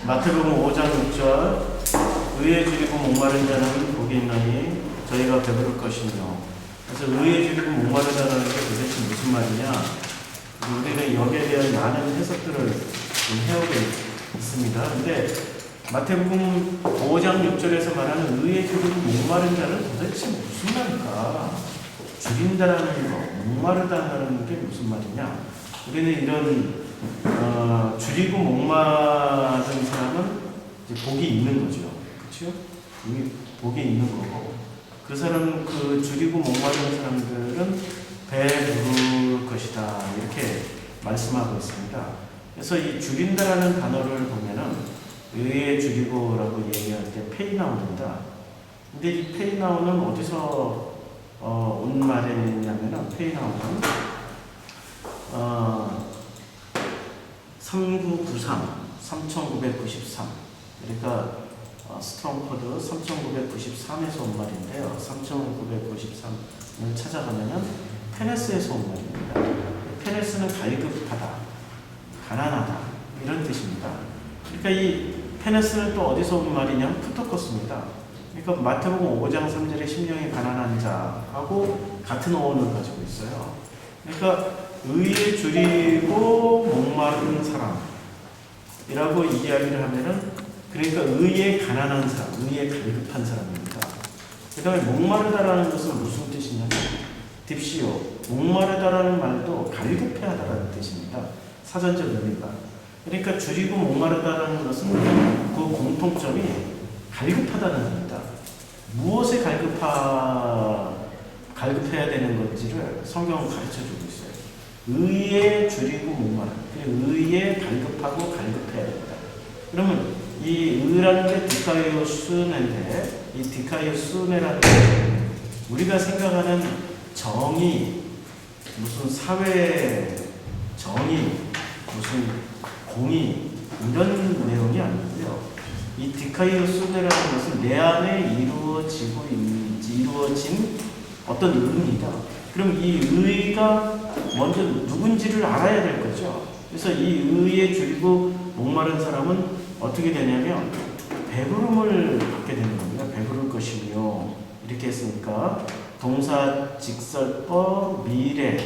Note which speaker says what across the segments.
Speaker 1: 마태복음 5장 6절 의에 줄이고 목마른 자는 복이 있나니 저희가 배부를 것이며. 그래서 의에 줄이고 목마르다는 게 도대체 무슨 말이냐, 우리는 여기에 대한 많은 해석들을 좀 해오고 있습니다. 근데 마태복음 5장 6절에서 말하는 의에 줄이고 목마른 자는 도대체 무슨 말일까? 줄인다라는 거, 목마르다는 게 무슨 말이냐? 우리는 이런 줄이고 목마른 사람은 이제 복이 있는 거죠. 그렇죠? 복이 있는 거고, 그 사람, 그 줄이고 목마른 사람들은 배부를 것이다, 이렇게 말씀하고 있습니다. 그래서 이 줄인다라는 단어를 보면은 의에 줄이고라고 얘기할 때 페이나우입니다. 근데 이 페이나우는 어디서 온 말이냐면은, 페이나우는 3993 그러니까 스트롱 코드 3993에서 온 말인데요. 3993을 찾아가면은 페네스에서 온 말입니다. 페네스는 갈급하다, 가난하다, 이런 뜻입니다. 그러니까 이 페네스는 또 어디서 온 말이냐면 푸토코스입니다. 그러니까 마태복음 5장 3절에 심령이 가난한 자하고 같은 어원을 가지고 있어요. 그러니까 의에 줄이고 목마른 사람이라고 이야기를 하면은, 그러니까 의에 가난한 사람, 의에 갈급한 사람입니다. 그 다음에 목마르다라는 것은 무슨 뜻이냐면 딥시오, 목마르다라는 말도 갈급해하다라는 뜻입니다. 사전적 의미가. 그러니까 줄이고 목마르다라는 것은 그 공통점이 갈급하다는 겁니다. 무엇에 갈급해야 되는 건지를 성경은 가르쳐주고 있어요. 의에 줄이고 목마른, 의에 갈급하고 갈급해야 됩니다. 그러면 이 의라는 게 디카이오스네인데, 이 디카이오스네라는 게 우리가 생각하는 정의, 무슨 사회 정의, 무슨 공의, 이런 내용이 아니고요. 이 디카이오스네라는 것은 내 안에 이루어진 어떤 의미다. 그럼 이 의가 먼저 누군지를 알아야 될 거죠. 그래서 이 의에 줄이고 목마른 사람은 어떻게 되냐면 배부름을 받게 되는 겁니다. 배부를 것이며, 이렇게 했으니까 동사 직설법 미래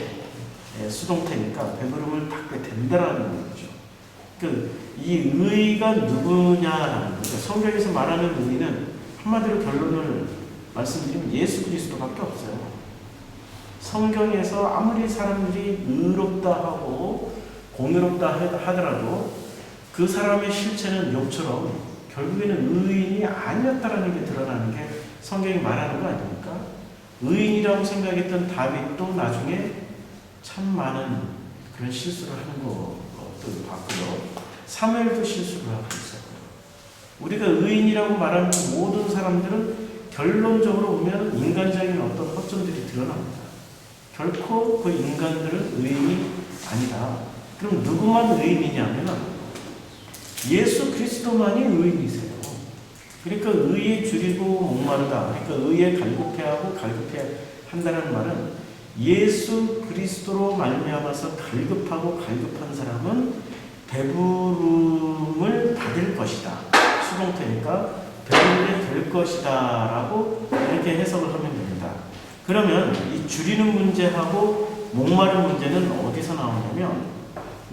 Speaker 1: 수동태니까 배부름을 받게 된다라는 거죠. 이 의가 누구냐라는 거죠. 성경에서 말하는 의는 한마디로 결론을 말씀드리면 예수 그리스도밖에 없어요. 성경에서 아무리 사람들이 의롭다 하고 공의롭다 하더라도 그 사람의 실체는 욥처럼 결국에는 의인이 아니었다라는 게 드러나는 게 성경이 말하는 거 아닙니까? 의인이라고 생각했던 다윗도 나중에 참 많은 그런 실수를 하는 것도 봤고요. 사무엘도 실수를 하고 있었고요. 우리가 의인이라고 말하는 모든 사람들은 결론적으로 보면 인간적인 어떤 허점들이 드러납니다. 결코 그 인간들은 의인이 아니다. 그럼 누구만 의인이냐면 예수 그리스도만이 의인이세요. 그러니까 의에 줄이고 목마르다, 그러니까 의에 갈급해하고 갈급해야 한다는 말은 예수 그리스도로 말미암아서 갈급하고 갈급한 사람은 배부름을 받을 것이다. 수동태니까 배부르게 될 것이다 라고 이렇게 해석을 하면 됩니다. 그러면 이 줄이는 문제하고 목마른 문제는 어디서 나오냐면,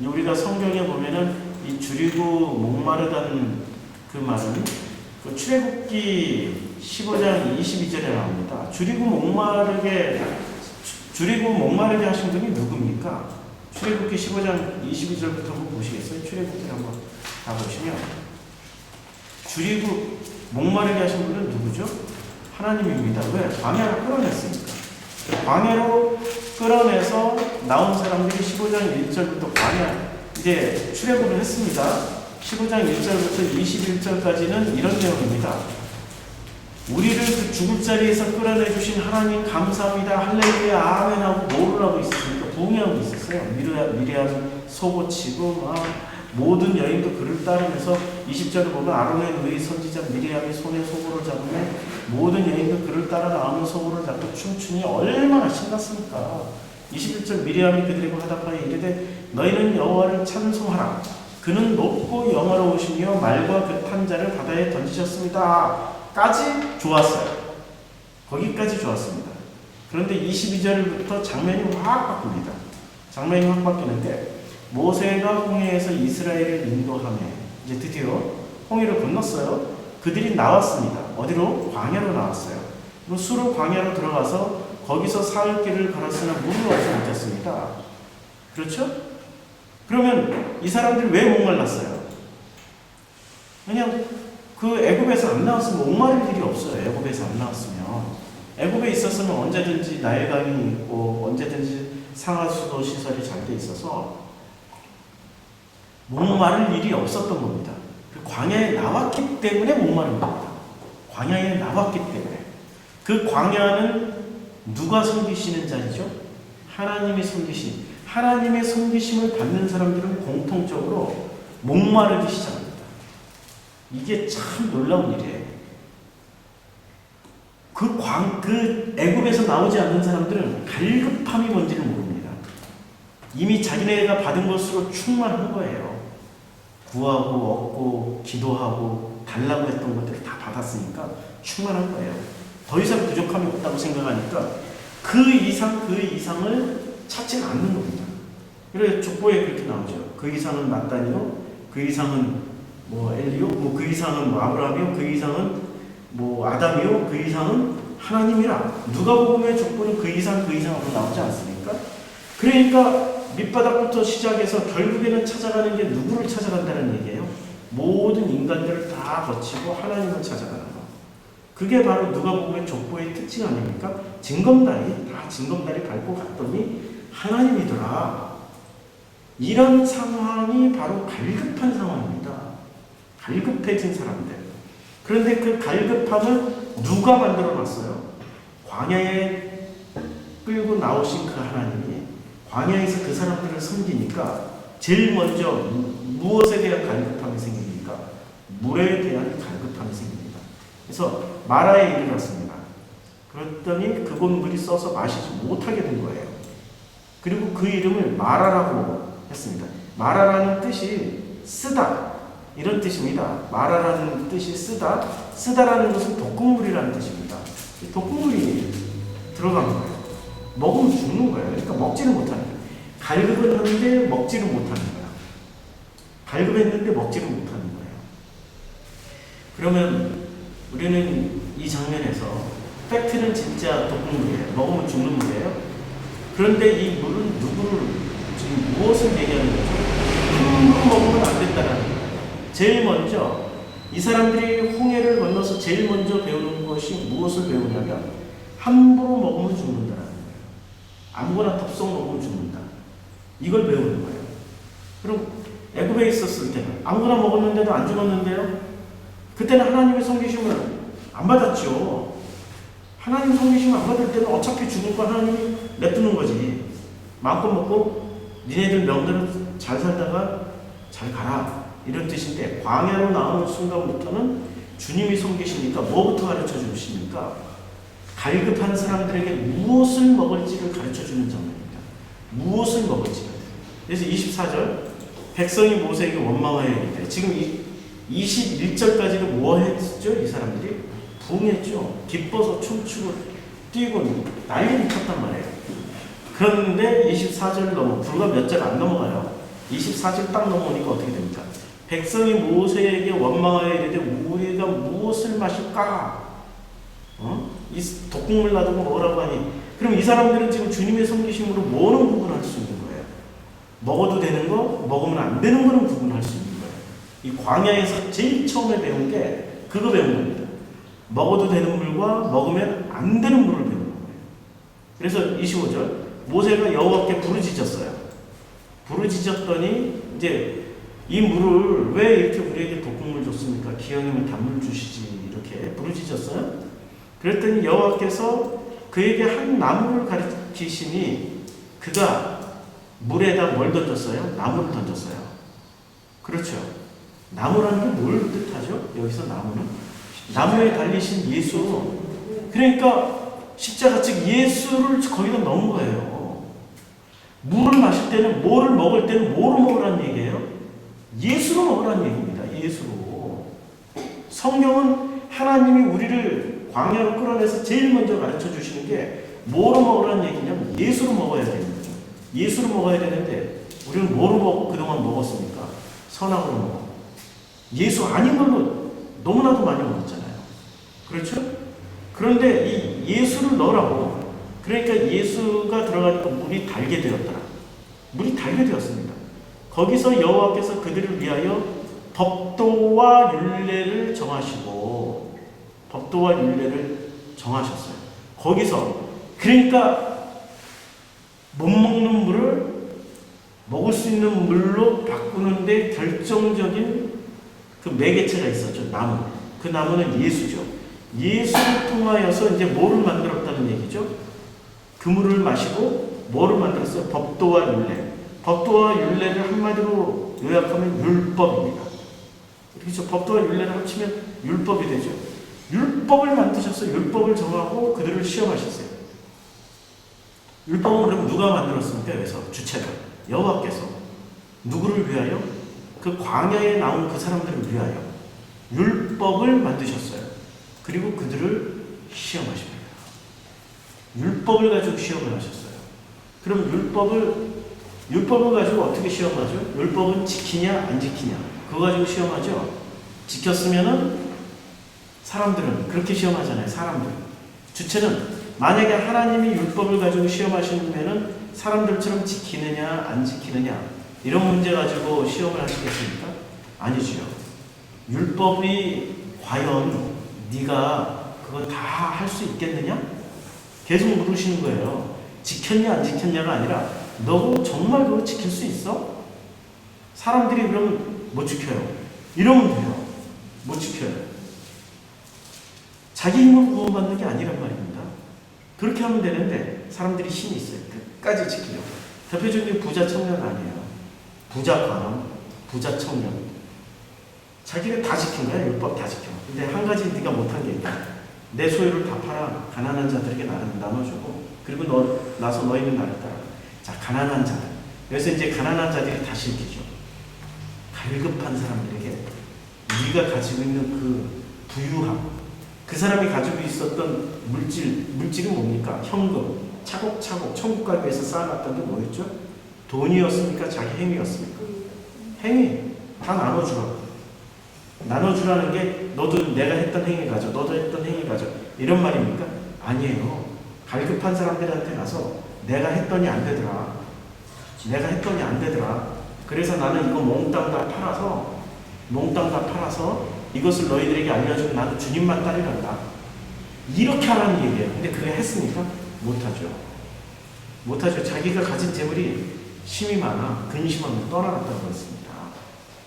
Speaker 1: 우리가 성경에 보면은 이 줄이고 목마르다는 그 말은 그 출애굽기 15장 22절에 나옵니다. 줄이고 목마르게 하신 분이 누굽니까? 출애굽기 15장 22절부터 한번 보시겠어요? 출애굽기를 한번 가보시면 줄이고 목마르게 하신 분은 누구죠? 하나님입니다. 왜? 광야로 끌어냈으니까. 광야로 끌어내서 나온 사람들이 15장 1절부터 광야 이제 출애굽을 했습니다. 15장 1절부터 21절까지는 이런 내용입니다. 우리를 그 죽을 자리에서 끌어내주신 하나님 감사합니다. 할렐루야 아멘하고 뭐를 하고 있었습니까? 부흥하고 있었어요. 미리암 속옷치고 막 모든 여인도 그를 따르면서 20절을 보면 아론의 누이 선지자 미리암이 손에 소고를 잡으며 모든 여인도 그를 따라 나오는 소고를 잡고 춤추니 얼마나 신났습니까? 21절 미리암이 그들에게 화답하여 이르되 너희는 여호와를 찬송하라. 그는 높고 영화로우시며 말과 그 탄자를 바다에 던지셨습니다. 까지 좋았어요. 거기까지 좋았습니다. 그런데 22절부터 장면이 확 바뀝니다. 장면이 확 바뀌는데 모세가 홍해에서 이스라엘을 인도하며 이제 드디어 홍해를 건넜어요. 그들이 나왔습니다. 어디로? 광야로 나왔어요. 그리고 수로 광야로 들어가서 거기서 사흘길을 걸었으나 물을 얻지 못했습니다. 그렇죠? 그러면 이 사람들이 왜 목말랐어요? 그냥 그 애굽에서 안 나왔으면 목마를 일이 없어요. 애굽에서 안 나왔으면. 애굽에 있었으면 언제든지 나일강이 있고 언제든지 상하수도 시설이 잘 돼 있어서 목마를 일이 없었던 겁니다. 광야에 나왔기 때문에 목마른 겁니다. 광야에 나왔기 때문에. 그 광야는 누가 섬기시는 자리죠? 하나님이 섬기신. 하나님의 섬기심을 받는 사람들은 공통적으로 목마르기 시작합니다. 이게 참 놀라운 일이에요. 그 애굽에서 나오지 않는 사람들은 갈급함이 뭔지를 모릅니다. 이미 자기네가 받은 것으로 충만한 거예요. 구하고 얻고 기도하고 달라고 했던 것들을 다 받았으니까 충만한 거예요. 더 이상 부족함이 없다고 생각하니까 그 이상을 찾지는 않는 겁니다. 그래서 족보에 그렇게 나오죠. 그 이상은 마따니요, 그 이상은 엘리요, 그 이상은 아브라함이요, 그 이상은 아담이요, 그 이상은 하나님이라. 누가복음의 족보는 그 이상으로 나오지 않습니까? 그러니까 밑바닥부터 시작해서 결국에는 찾아가는 게 누구를 찾아간다는 얘기예요? 모든 인간들을 다 거치고 하나님을 찾아가는 거. 그게 바로 누가복음의 족보의 특징 아닙니까? 징검다리 밟고 갔더니 하나님이더라. 이런 상황이 바로 갈급한 상황입니다. 갈급해진 사람들. 그런데 그 갈급함을 누가 만들어 놨어요? 광야에 끌고 나오신 그 하나님이 광야에서 그 사람들을 섬기니까 제일 먼저 무엇에 대한 갈급함이 생깁니까? 물에 대한 갈급함이 생깁니다. 그래서 마라에 이르렀습니다. 그랬더니 그곳 물이 써서 마시지 못하게 된 거예요. 그리고 그 이름을 마라라고 했습니다. 마라라는 뜻이 쓰다 이런 뜻입니다. 마라라는 뜻이 쓰다라는 것은 독극물이라는 뜻입니다. 독극물이 들어간 거예요. 먹으면 죽는 거예요. 그러니까 먹지를 못하는 거예요. 갈급은 하는데 먹지를 못하는 거예요. 갈급했는데 먹지를 못하는 거예요. 그러면 우리는 이 장면에서 팩트는 진짜 독극물이에요. 먹으면 죽는 물이에요. 그런데 이 물은 지금 무엇을 얘기하는 거죠? 함부로 먹으면 안 된다는 거예요. 제일 먼저 이 사람들이 홍해를 건너서 제일 먼저 배우는 것이 무엇을 배우냐면 함부로 먹으면 죽는다는 거예요. 아무거나 덥석 먹으면 죽는다. 이걸 배우는 거예요. 그럼 애굽에 있었을 때는 아무거나 먹었는데도 안 죽었는데요. 그때는 하나님의 섬기심을 안 받았죠. 하나님 섬기심을 안 받을 때는 어차피 죽을 거 하나님이 냅두는 거지. 마음껏 먹고 니네들 명대로 잘 살다가 잘 가라. 이런 뜻인데 광야로 나오는 순간부터는 주님이 섬기시니까 뭐부터 가르쳐 주십니까? 갈급한 사람들에게 무엇을 먹을지를 가르쳐 주는 장면입니다. 무엇을 먹을지를. 그래서 24절 백성이 모세에게 원망하여 이르되 지금 21절까지는 뭐 했죠? 이 사람들이 부응했죠. 기뻐서 춤추고 뛰고 난리를 쳤단 말이에요. 그런데 24절 불과 몇 절 안 넘어가요. 24절 딱 넘어오니까 어떻게 됩니까? 백성이 모세에게 원망하여 이르되 우리가 무엇을 마실까? 이 독극물 놔두고 뭐라고 하니? 그럼 이 사람들은 지금 주님의 섬기심으로 뭐는 구분할 수 있는 거예요? 먹어도 되는 거, 먹으면 안 되는 거는 구분할 수 있는 거예요. 이 광야에서 제일 처음에 배운 게 그거 배운 겁니다. 먹어도 되는 물과 먹으면 안 되는 물을 배우는 거예요. 그래서 25절 모세가 여호와께 부르짖었어요. 부르짖었더니 이제 이 물을 왜 이렇게 우리에게 독극물 줬습니까? 기왕이면 단물 주시지. 이렇게 부르짖었어요. 그랬더니 여호와께서 그에게 한 나무를 가리키시니 그가 물에다 뭘 던졌어요? 나무를 던졌어요. 그렇죠. 나무라는 게 뭘 뜻하죠? 여기서 나무는? 나무에 달리신 예수. 그러니까 십자가 즉 예수를 거기다 넣은 거예요. 물을 마실 때는 뭐를 먹을 때는 뭐로 먹으라는 얘기예요? 예수로 먹으라는 얘기입니다. 예수로. 성경은 하나님이 우리를 광야로 끌어내서 제일 먼저 가르쳐 주시는 게 뭐로 먹으라는 얘기냐면 예수로 먹어야 되는 거죠. 예수로 먹어야 되는데 우리는 뭐로 먹고 그동안 먹었습니까? 선악으로 먹어. 예수 아닌 걸로 너무나도 많이 먹었잖아요. 그렇죠? 그런데 이 예수를 넣으라고, 그러니까 예수가 들어가니까 물이 달게 되었더라. 물이 달게 되었습니다. 거기서 여호와께서 그들을 위하여 법도와 율례를 정하시고, 법도와 율례를 정하셨어요. 거기서, 그러니까 못 먹는 물을 먹을 수 있는 물로 바꾸는데 결정적인 그 매개체가 있었죠. 나무. 그 나무는 예수죠. 예수를 통하여서 이제 뭐를 만들었다는 얘기죠? 그 물을 마시고 뭐를 만들었어요? 법도와 율례. 법도와 율례를 한마디로 요약하면 율법입니다. 그렇죠? 법도와 율례를 합치면 율법이 되죠. 율법을 만드셨어요. 율법을 정하고 그들을 시험하셨어요. 율법은 그럼 누가 만들었습니까? 여기서 주체가 여호와께서 누구를 위하여? 그 광야에 나온 그 사람들을 위하여 율법을 만드셨어요. 그리고 그들을 시험하십니다. 율법을 가지고 시험을 하셨어요. 그럼 율법을 가지고 어떻게 시험하죠? 율법은 지키냐 안 지키냐 그거 가지고 시험하죠. 지켰으면은 사람들은 그렇게 시험하잖아요. 사람들. 주체는 만약에 하나님이 율법을 가지고 시험하시면은 사람들처럼 지키느냐 안 지키느냐 이런 문제 가지고 시험을 하시겠습니까? 아니지요. 율법이 과연 네가 그거 다 할 수 있겠느냐? 계속 물으시는 거예요. 지켰냐 안 지켰냐가 아니라 너 정말 그거 지킬 수 있어? 사람들이 그러면 못 지켜요. 이러면 돼요. 못 지켜요. 자기 힘으로 구원받는 게 아니란 말입니다. 그렇게 하면 되는데 사람들이 힘이 있어요. 끝까지 지키려고. 대표적인 부자 청년 아니에요. 부자 관원, 부자 청년. 자기가 다 지킨 거야. 율법 다 지켜. 근데 한 가지 네가 못한 게 있다. 내 소유를 다 팔아 가난한 자들에게 나눠주고 그리고 나서 너희는 나를 따라. 자, 가난한 자들. 그래서 이제 가난한 자들이 다시 일으키죠. 갈급한 사람들에게 네가 가지고 있는 그 부유함, 그 사람이 가지고 있었던 물질은 뭡니까? 현금, 차곡차곡 천국 가기 위해서 쌓아놨던 게 뭐였죠? 돈이었습니까? 자기 행위였습니까? 행위. 다 나눠주라고. 나눠주라는 게 너도 내가 했던 행위 가져, 너도 했던 행위 가져 이런 말입니까? 아니에요. 갈급한 사람들한테 가서 내가 했더니 안 되더라. 내가 했더니 안 되더라. 그래서 나는 이거 몽땅 다 팔아서 이것을 너희들에게 알려주고 나는 주님만 따르란다. 이렇게 하라는 얘기예요. 근데 그게 했습니까? 못하죠. 못하죠. 자기가 가진 재물이 힘이 많아 근심하면 떠나갔다고 했습니다.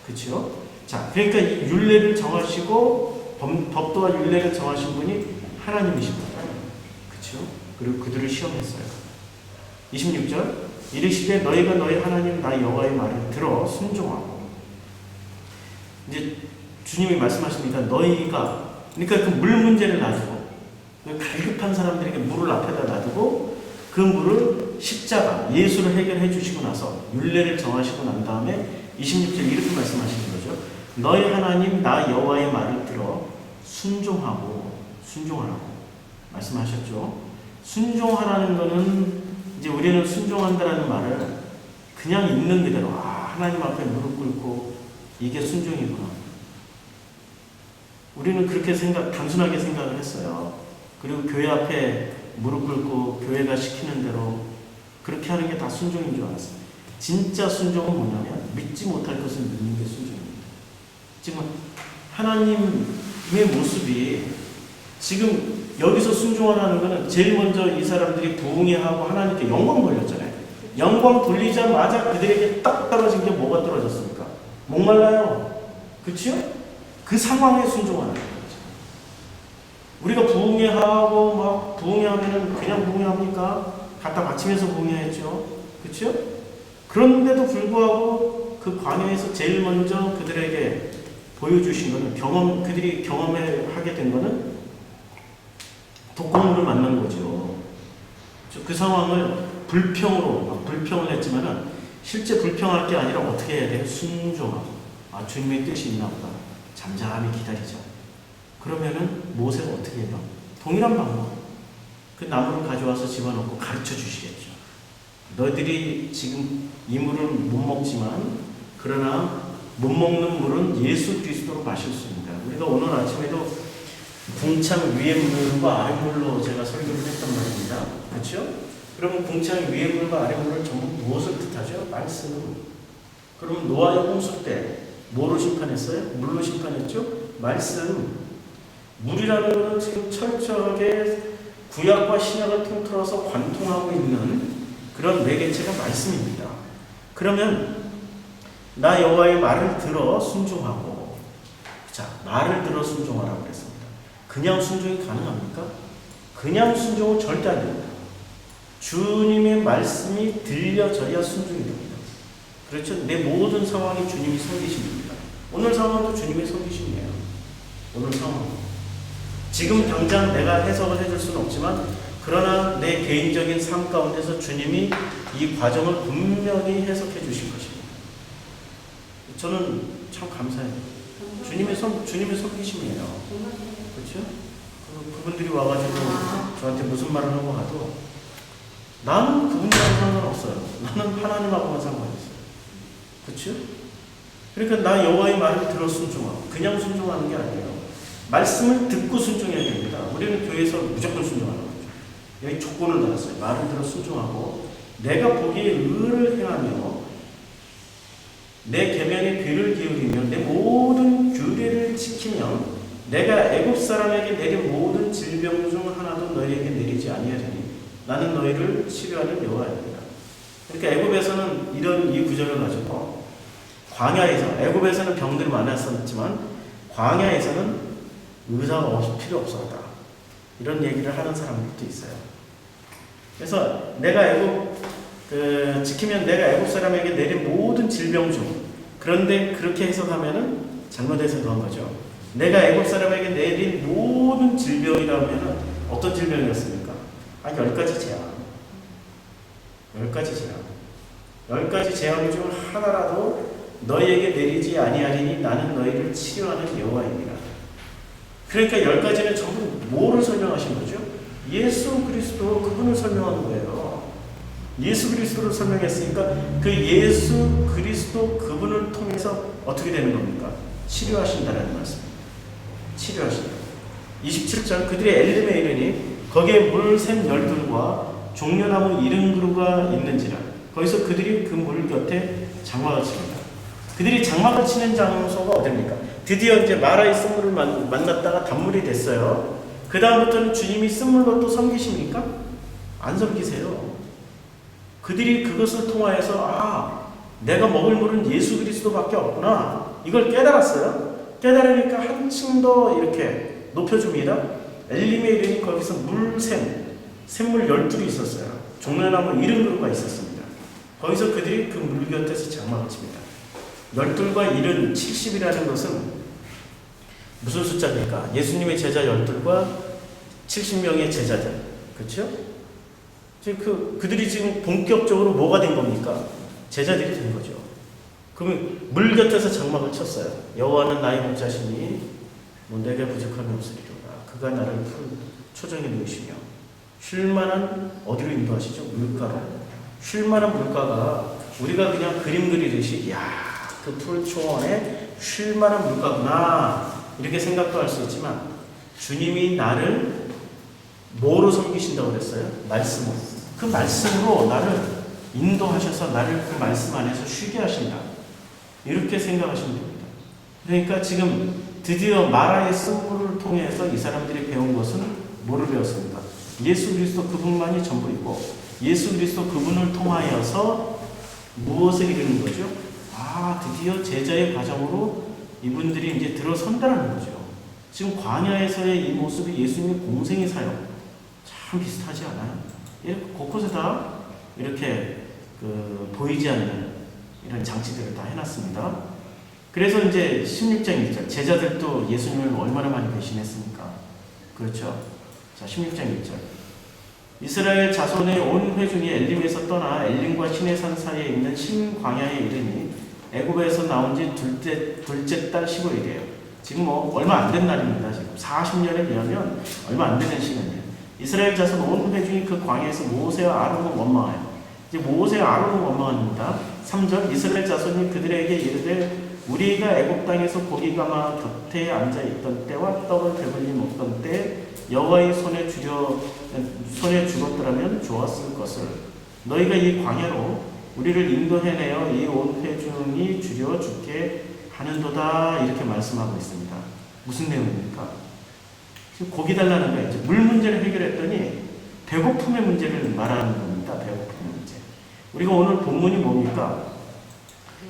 Speaker 1: 그렇죠? 자, 그러니까 이 율례를 정하시고 법도와 율례를 정하신 분이 하나님이십니다. 그렇죠? 그리고 그들을 시험했어요. 26절 이르시되 너희가 너희 하나님 나 여호와의 말을 들어 순종하고. 이제 주님이 말씀하십니다. 너희가 그러니까 그 물 문제를 놔두고 갈급한 사람들에게 물을 앞에다 놔두고 그 물을 십자가 예수를 해결해 주시고 나서 율례를 정하시고 난 다음에 26절 이렇게 말씀하시는 거죠. 너희 하나님 나 여호와의 말을 들어 순종하라고 말씀하셨죠. 순종하라는 거는 이제 우리는 순종한다라는 말을 그냥 있는 그대로 하나님 앞에 무릎 꿇고 이게 순종이구나. 우리는 그렇게 단순하게 생각을 했어요. 그리고 교회 앞에 무릎 꿇고 교회가 시키는 대로 그렇게 하는 게 다 순종인 줄 알았어요. 진짜 순종은 뭐냐면 믿지 못할 것을 믿는 게 순종입니다. 지금 하나님의 모습이 지금 여기서 순종하라는 것은 제일 먼저 이 사람들이 부응해하고 하나님께 영광 돌렸잖아요. 영광 돌리자마자 그들에게 딱 떨어진 게 뭐가 떨어졌습니까? 목말라요. 그렇죠? 그 상황에 순종하는 거죠. 우리가 부응해하고 막 부응해하면은 그냥 부응해합니까? 갖다 바치면서 부응해야죠. 그렇죠? 그런데도 불구하고 그 광야에서 제일 먼저 그들에게 보여주신 것은 그들이 경험하게 된 것은 독고물을 만난 거죠. 그 상황을 불평을 했지만은 실제 불평할 게 아니라 어떻게 해야 돼요? 순종하고. 아, 주님의 뜻이 있나 보다. 잠잠히 기다리자. 그러면은 모세가 어떻게 해요? 동일한 방법. 그 나무를 가져와서 집어넣고 가르쳐 주시겠죠. 너희들이 지금 이 물을 못 먹지만 그러나 못 먹는 물은 예수 그리스도로 마실 수 있습니다. 우리가 오늘 아침에도 궁창 위의 물과 아래 물로 제가 설교를 했단 말입니다. 그렇죠? 그러면 궁창 위의 물과 아래 물은 전부 무엇을 뜻하죠? 말씀. 그럼 노아의 홍수 때 뭐로 심판했어요? 물로 심판했죠? 말씀. 물이라는 것은 지금 철저하게 구약과 신약을 통틀어서 관통하고 있는 그런 매개체가 말씀입니다. 그러면 나 여호와의 말을 들어 순종하고, 자, 말을 들어 순종하라고 그랬습니다. 그냥 순종이 가능합니까? 그냥 순종은 절대 안 됩니다. 주님의 말씀이 들려져야 순종이 됩니다. 그렇죠? 내 모든 상황이 주님이 섬기십니다. 오늘 상황도 주님의 섬기심이에요. 오늘 상황. 지금 당장 내가 해석을 해줄 수는 없지만 그러나 내 개인적인 삶 가운데서 주님이 이 과정을 분명히 해석해 주실 것입니다. 저는 참 감사해요. 주님의 섬기심이에요. 그렇죠? 그분들이 와가지고 저한테 무슨 말을 하고 가도 나는 그분들하고 상관없어요. 나는 하나님하고만 상관있어요. 그렇죠? 그러니까 나 여호와의 말을 들어 순종하고 그냥 순종하는 게 아니에요. 말씀을 듣고 순종해야 됩니다. 우리는 교회에서 무조건 순종하는 거죠. 여기 조건을 달았어요. 말을 들어 순종하고 내가 보기에 의를 행하며 내 계명에 귀를 기울이며 내 모든 규례를 지키면 내가 애굽 사람에게 내린 모든 질병 중 하나도 너희에게 내리지 아니하리니 나는 너희를 치료하는 여호와입니다. 그러니까 애굽에서는 이런 이 구절을 가지고 광야에서 애굽에서는 병들이 많았었지만 광야에서는 의사가 필요 없었다. 이런 얘기를 하는 사람들도 있어요. 그래서 내가 지키면 내가 애굽 사람에게 내린 모든 질병 중, 그런데 그렇게 해석하면은 잘못 해석한 거죠. 내가 애굽 사람에게 내린 모든 질병이라면은 어떤 질병이었습니까? 10가지 재앙. 10가지 재앙. 10가지 재앙 중 하나라도 너희에게 내리지 아니하리니 나는 너희를 치료하는 여호와입니다. 그러니까 10가지는 전부 뭐를 설명하신 거죠? 예수 그리스도 그분을 설명하는 거예요. 예수 그리스도를 설명했으니까 그 예수 그리스도 그분을 통해서 어떻게 되는 겁니까? 치료하신다는 말씀입니다. 치료하신다. 27절 그들의 엘림에 이르니 거기에 물샘 열둘과 종려나무 70그루가 있는지라 거기서 그들이 그 물 곁에 장막을 칩니다. 그들이 장막을 치는 장소가 어디입니까? 드디어 이제 마라의 쓴물을 만났다가 단물이 됐어요. 그 다음부터는 주님이 쓴물로 또 섬기십니까? 안 섬기세요. 그들이 그것을 통하여서 내가 먹을 물은 예수 그리스도밖에 없구나. 이걸 깨달았어요. 깨달으니까 한층 더 이렇게 높여줍니다. 엘림에 이르니 거기서 샘물 12이 있었어요. 종려나무 70그루가 있었습니다. 거기서 그들이 그 물 곁에서 장막을 칩니다. 12과 1은 70이라는 것은 무슨 숫자입니까? 예수님의 제자 12과 70명의 제자들. 그렇죠? 그들이 지금 본격적으로 뭐가 된 겁니까? 제자들이 된 거죠. 그러면 물 곁에서 장막을 쳤어요. 여호와는 나의 목자시니 내게 부족함이 없으리로다. 그가 나를 푸른 초정에 누이시며 쉴만한 어디로 인도하시죠? 물가로. 쉴만한 물가가 우리가 그냥 그림 그리듯이 그 푸른 초원에 쉴만한 물가구나 이렇게 생각도 할 수 있지만 주님이 나를 뭐로 섬기신다고 그랬어요? 말씀으로. 그 말씀으로 나를 인도하셔서 나를 그 말씀 안에서 쉬게 하신다. 이렇게 생각하시면 됩니다. 그러니까 지금 드디어 마라의 쓴물을 통해서 이 사람들이 배운 것은 뭐를 배웠습니까? 예수 그리스도 그분만이 전부이고 예수 그리스도 그분을 통하여서 무엇을 이루는 거죠? 드디어 제자의 과정으로 이분들이 이제 들어선다는 거죠. 지금 광야에서의 이 모습이 예수님의 공생의 사역 참 비슷하지 않아요? 이렇게 곳곳에 다 이렇게 보이지 않는 이런 장치들을 다 해놨습니다. 그래서 이제 16장 1절 제자들도 예수님을 얼마나 많이 배신했습니까? 그렇죠. 자, 16장 1절 이스라엘 자손의 온 회중이 엘림에서 떠나 엘림과 시내산 사이에 있는 신광야에 이르니 애굽에서 나온 지 둘째 달 15일이에요. 지금 뭐 얼마 안 된 날입니다. 지금 40년에 비하면 얼마 안 되는 시간이에요. 이스라엘 자손 온 회중이 그 광야에서 모세와 아론을 원망하여. 이제 모세와 아론을 원망합니다. 3절 이스라엘 자손이 그들에게 이르되 우리가 애굽 땅에서 고기 가마 곁에 앉아 있던 때와 떡을 배불리 먹던 때 여호와의 손에 죽었더라면 좋았을 것을 너희가 이 광야로 우리를 인도해내어 이 온 회중이 줄여 죽게 하는도다 이렇게 말씀하고 있습니다. 무슨 내용입니까? 지금 고기 달라는 거예요. 이제 물 문제를 해결했더니 배고픔의 문제를 말하는 겁니다. 배고픔의 문제. 우리가 오늘 본문이 뭡니까?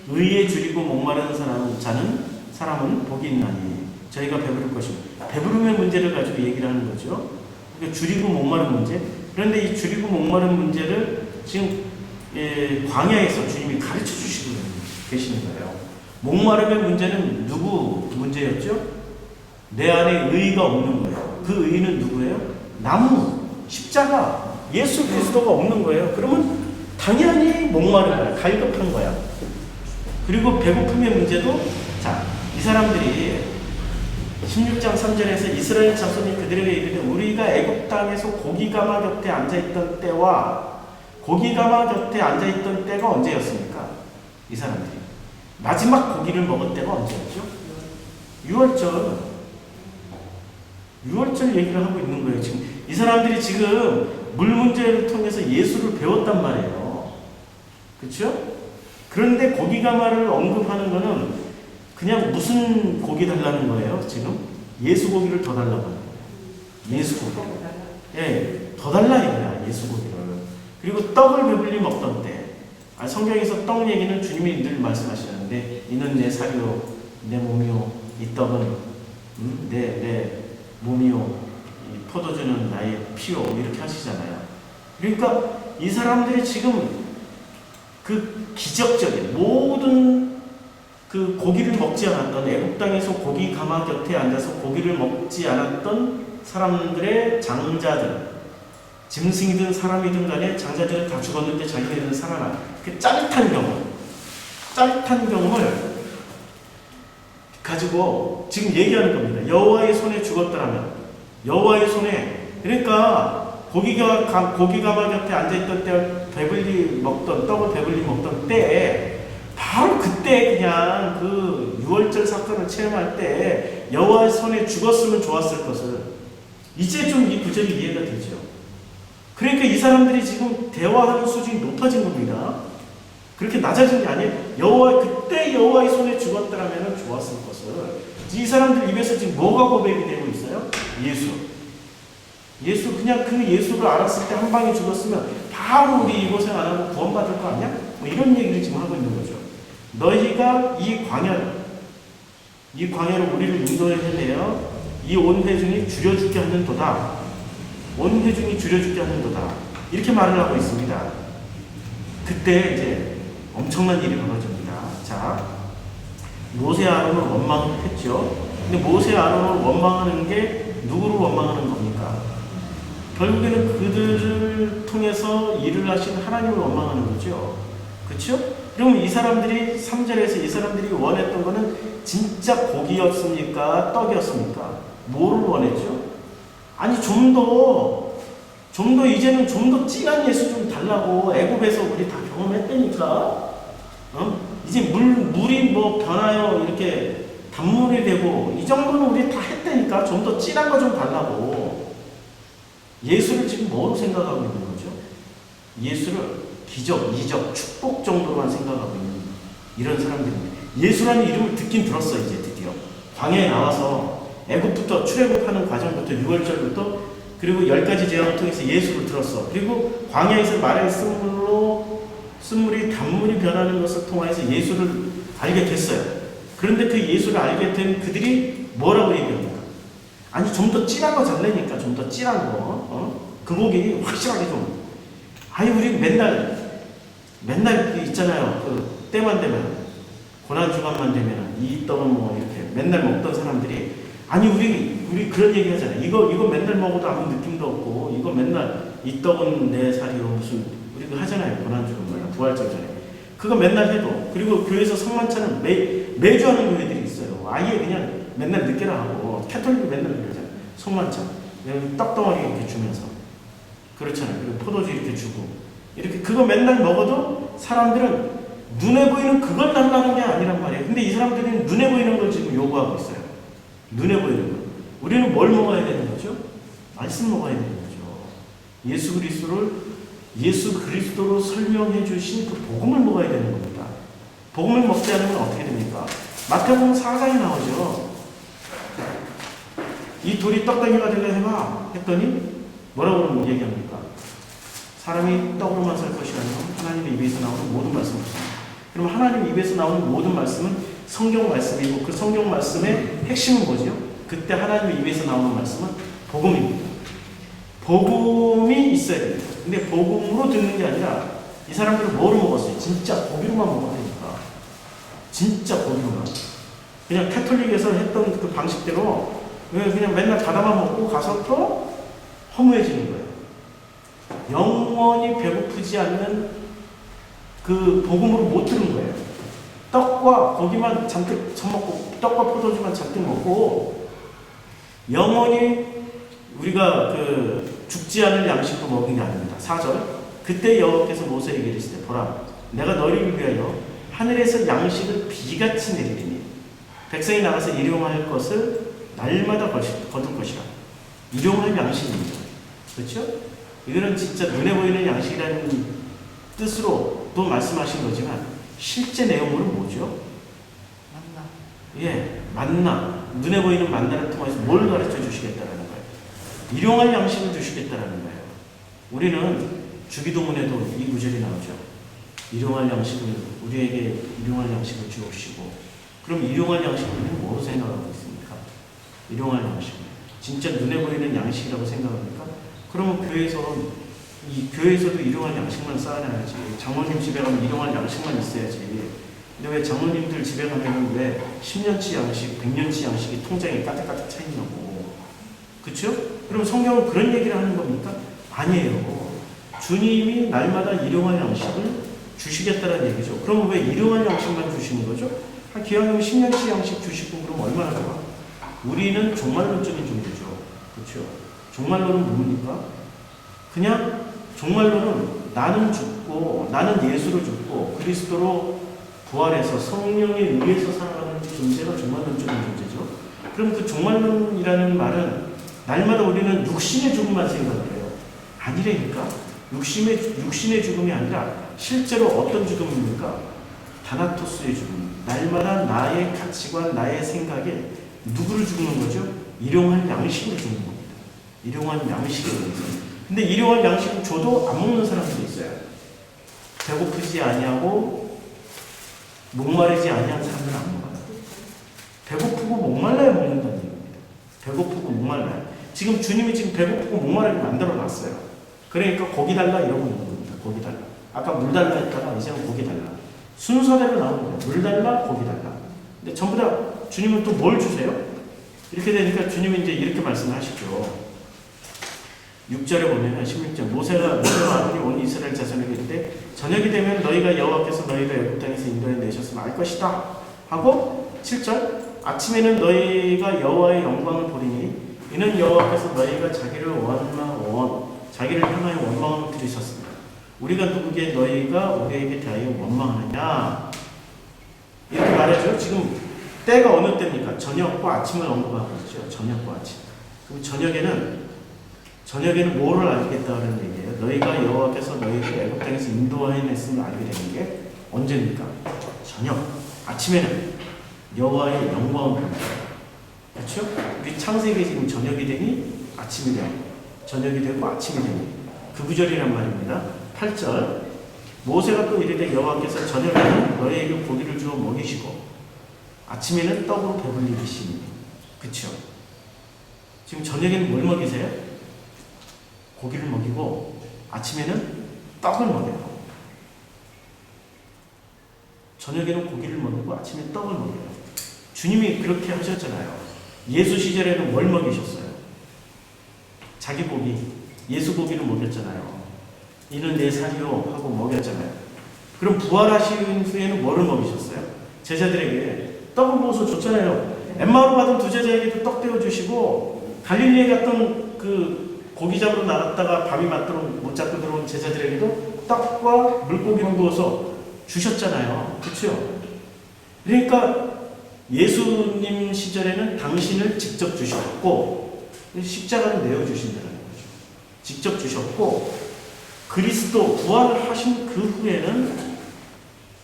Speaker 1: 의에 줄이고 목마른 사람은 복이 있나니 저희가 배부를 것입니다. 배부름의 문제를 가지고 얘기를 하는 거죠. 그러니까 줄이고 목마른 문제. 그런데 이 줄이고 목마른 문제를 지금 광야에서 주님이 가르쳐 주시고 계시는 거예요. 목마름의 문제는 누구 문제였죠? 내 안에 의가 없는 거예요. 그 의는 누구예요? 나무, 십자가, 예수 그리스도가 없는 거예요. 그러면 당연히 목마른 거야. 갈급한 거야. 그리고 배고픔의 문제도 이 사람들이 16장 3절에서 이스라엘 자손이 그들에게 이르되 우리가 애굽 땅에서 고기 가마 곁에 앉아있던 때와 고기 가마 곁에 앉아있던 때가 언제였습니까? 이 사람들이 마지막 고기를 먹은 때가 언제였죠? 6월절 얘기를 하고 있는 거예요. 지금 이 사람들이 지금 물 문제를 통해서 예수를 배웠단 말이에요. 그렇죠? 그런데 고기 가마를 언급하는 거는 그냥 무슨 고기 달라는 거예요, 지금? 예수 고기를 더 달라고 하는 거예요. 예수 고기. 예, 더 달라 이거야, 예수 고기를. 그리고 떡을 배불리 먹던 때. 성경에서 떡 얘기는 주님이 늘 말씀하시는데, 이는 내 살이요, 내 몸이요, 이 떡은 내 몸이요, 이 포도주는 나의 피요, 이렇게 하시잖아요. 그러니까 이 사람들이 지금 그 기적적인 모든 그 고기를 먹지 않았던 애굽 땅에서 고기 가마 곁에 앉아서 고기를 먹지 않았던 사람들의 장자들, 짐승이든 사람이든 간에 장자들은 다 죽었는데 자기네들은 살아나. 그 짜릿한 경험을 가지고 지금 얘기하는 겁니다. 여호와의 손에 죽었더라면, 여호와의 손에. 그러니까 고기 가마 곁에 앉아있던 때 배불리 먹던, 떡을 배불리 먹던 때에 바로 그때 그냥 그 6월절 사건을 체험할 때 여호와의 손에 죽었으면 좋았을 것을 이제 좀 이 구절이 이해가 되죠. 그러니까 이 사람들이 지금 대화하는 수준이 높아진 겁니다. 그렇게 낮아진 게 아니에요. 그때 여호와의 손에 죽었더라면 좋았을 것을. 이 사람들 입에서 지금 뭐가 고백이 되고 있어요? 예수, 그냥 그 예수를 알았을 때 한 방에 죽었으면 바로 우리 이 고생 안 하고 구원받을 거 아니야? 뭐 이런 얘기를 지금 하고 있는 거죠. 너희가 이 광야로 우리를 인도해내어 이 온 회중이 줄여 죽게 하는도다. 온 회중이 줄여 죽게 하는도다. 이렇게 말을 하고 있습니다. 그때 이제 엄청난 일이 벌어집니다. 자, 모세 아론을 원망했죠. 근데 모세 아론을 원망하는 게 누구를 원망하는 겁니까? 결국에는 그들을 통해서 일을 하신 하나님을 원망하는 거죠. 그렇죠? 그러면 이 사람들이 3절에서 이 사람들이 원했던 거는 진짜 고기였습니까? 떡이었습니까? 뭐를 원했죠? 아니 좀 더 이제는 좀 더 진한 예수 좀 달라고. 애굽에서 우리 다 경험했다니까. 이제 물이 뭐 변하여 이렇게 단물이 되고 이 정도는 우리 다 했다니까. 좀 더 진한 거 좀 달라고. 예수를 지금 뭐로 생각하고 있는 거죠? 예수를 기적, 이적, 축복 정도로만 생각하고 있는 이런 사람들입니다. 예수라는 이름을 듣긴 들었어. 이제 드디어 광야에 나와서 애굽부터 출애굽하는 과정부터 6월절부터 그리고 10가지 재앙을 통해서 예수를 들었어. 그리고 광야에서 말의 쓴물이 단물이 변하는 것을 통해서 예수를 알게 됐어요. 그런데 그 예수를 알게 된 그들이 뭐라고 얘기합니까? 아니 좀 더 진한 거 달래니까 좀 더 진한 거. 그 고기 확실하게 좀. 아니 우리 맨날 있잖아요. 그 때만 되면 고난 주간만 되면 이 떡은 뭐 이렇게 맨날 먹던 사람들이 아니 우리 그런 얘기 하잖아요. 이거 맨날 먹어도 아무 느낌도 없고 이거 맨날 이 떡은 내 살이요 무슨 우리 그 하잖아요. 고난 주간만 부활절 전에. 그거 맨날 해도. 그리고 교회에서 성만찬을 매주 하는 교회들이 있어요. 아예 그냥 맨날 늦게나 하고, 캐톨릭이 맨날 그러잖아요. 성만찬. 떡덩어리 이렇게 주면서. 그렇잖아요. 그리고 포도주 이렇게 주고. 이렇게 그거 맨날 먹어도 사람들은 눈에 보이는 그걸 달라는 게 아니란 말이에요. 근데 이 사람들은 눈에 보이는 걸 지금 요구하고 있어요. 눈에 보이는 거. 우리는 뭘 먹어야 되는 거죠? 말씀 먹어야 되는 거죠. 예수 그리스도로 설명해 주신 그 복음을 먹어야 되는 겁니다. 복음을 먹지 않으면 어떻게 됩니까? 마태복음 4장에 나오죠. 이 돌이 떡덩이가 되려 해봐 했더니 뭐라고 얘기합니까? 사람이 떡으로만 살 것이 아니라 하나님의 입에서 나오는 모든 말씀을 씁니다. 그럼 하나님 입에서 나오는 모든 말씀은 성경 말씀이고 그 성경 말씀의 핵심은 뭐죠? 그때 하나님의 입에서 나오는 말씀은 복음입니다. 복음이 있어야 됩니다. 근데 복음으로 듣는 게 아니라 이 사람들은 뭐로 먹었어요? 진짜 고기로만 먹어야 되니까. 진짜 고기로만. 그냥 캐톨릭에서 했던 그 방식대로 그냥 맨날 자다만 먹고 가서 또 허무해지는 거예요. 영원히 배고프지 않는 그 복음으로 못 들은 거예요. 떡과 고기만 잔뜩 처먹고 떡과 포도주만 잔뜩 먹고 영원히 우리가 그 죽지 않을 양식으로 먹은 게 아닙니다. 4절 그때 여호와께서 모세에게 이르시되 보라 내가 너희를 위하여 하늘에서 양식을 비같이 내리리니 백성이 나가서 일용할 것을 날마다 거둘 것이라. 일용할 양식입니다. 그렇죠? 이거는 진짜 눈에 보이는 양식이라는 뜻으로 또 말씀하신 거지만 실제 내용으로는 뭐죠? 만나. 예, 만나. 눈에 보이는 만나를 통해서 뭘 가르쳐 주시겠다라는 거예요. 일용할 양식을 주시겠다라는 거예요. 우리는 주기도문에도 이 구절이 나오죠. 일용할 양식을 우리에게 일용할 양식을 주옵시고. 그럼 일용할 양식을 우리는 뭐로 생각하고 있습니까? 일용할 양식. 진짜 눈에 보이는 양식이라고 생각합니까? 그러면 교회에서도 일용할 양식만 쌓아놔야지. 장로님 집에 가면 일용할 양식만 있어야지. 근데 왜 장로님들 집에 가면 왜 10년치 양식, 100년치 양식이 통장에 가득가득 차 있냐고. 그쵸? 그럼 성경은 그런 얘기를 하는 겁니까? 아니에요. 주님이 날마다 일용할 양식을 주시겠다는 얘기죠. 그럼 왜 일용할 양식만 주시는 거죠? 기왕이면 10년치 양식 주시고 그럼 얼마나 좋아? 우리는 종말론적인 종교죠. 그렇죠? 종말론은 뭡니까? 그냥 종말론은 나는 죽고 나는 예수로 죽고 그리스도로 부활해서 성령에 의해서 살아가는 존재가 종말론적인 존재죠. 그럼 그 종말론이라는 말은 날마다 우리는 육신의 죽음만 생각을 해요. 아니라니까. 육신의 죽음이 아니라 실제로 어떤 죽음입니까? 다나토스의 죽음. 날마다 나의 가치관, 나의 생각에 누구를 죽는 거죠? 일용할 양식을 죽는 겁니다. 일용할 양식을 죽는 거죠. 근데 일용할 양식을 줘도 안 먹는 사람들이 있어요. 배고프지 아니하고 목마르지 아니한 사람들은 안 먹어요. 배고프고 목말라야 먹는다는 얘기입니다. 배고프고 목말라야. 지금 주님이 지금 배고프고 목마르게 만들어 놨어요. 그러니까 고기 달라 이러고 있는 겁니다. 고기 달라. 아까 물 달라 했다가 이제는 고기 달라. 순서대로 나오는 거예요. 물 달라, 고기 달라. 근데 전부 다 주님은 또 뭘 주세요? 이렇게 되니까 주님이 이제 이렇게 말씀하시죠. 6절에 보면 16절 모세가 아론이 온 이스라엘 자손에게 이르되 저녁이 되면 너희가 여호와께서 너희를 애굽 땅에서 인도해 내셨음을 알 것이다 하고 7절 아침에는 너희가 여호와의 영광을 보리니 이는 여호와께서 너희가 자기를 향하여 원망을 들으셨습니다. 우리가 누구게 너희가 우리에게 대하여 원망하느냐 이렇게 말하죠. 지금 때가 어느 때입니까? 저녁과 아침을 언급하고 있죠. 저녁과 아침. 그럼 저녁에는 뭐를 알겠다는 얘기예요? 너희가 여호와께서 너희를 애굽 땅에서 인도하여 냈음을 알게 되는 게 언제입니까? 저녁. 아침에는 여호와의 영광을 봅니다. 그렇죠? 우리 창세기에 지금 저녁이 되니 아침이 되고 저녁이 되고 아침이 되니 그 구절이란 말입니다. 8절 모세가 또 이르되 여호와께서 저녁에는 너희에게 고기를 주어 먹이시고 아침에는 떡으로 배불리시니 그렇죠? 지금 저녁에는 뭘 먹이세요? 고기를 먹이고 아침에는 떡을 먹여요. 저녁에는 고기를 먹이고 아침에 떡을 먹여요. 주님이 그렇게 하셨잖아요. 예수 시절에는 뭘 먹이셨어요? 자기 고기, 예수 고기를 먹였잖아요. 이는 내 살이요 하고 먹였잖아요. 그럼 부활하신 후에는 뭐를 먹이셨어요? 제자들에게 떡을 부어서 줬잖아요. 엠마오로 가던 두 제자에게도 떡 떼어주시고, 갈릴리에 갔던 그 고기 잡으러 나갔다가 밤이 맞도록 못 잡고 들어온 제자들에게도 떡과 물고기를 구워서 주셨잖아요. 그렇죠? 그러니까 예수님 시절에는 당신을 직접 주셨고, 십자가를 내어주신다는 거죠. 직접 주셨고, 그리스도 부활을 하신 그 후에는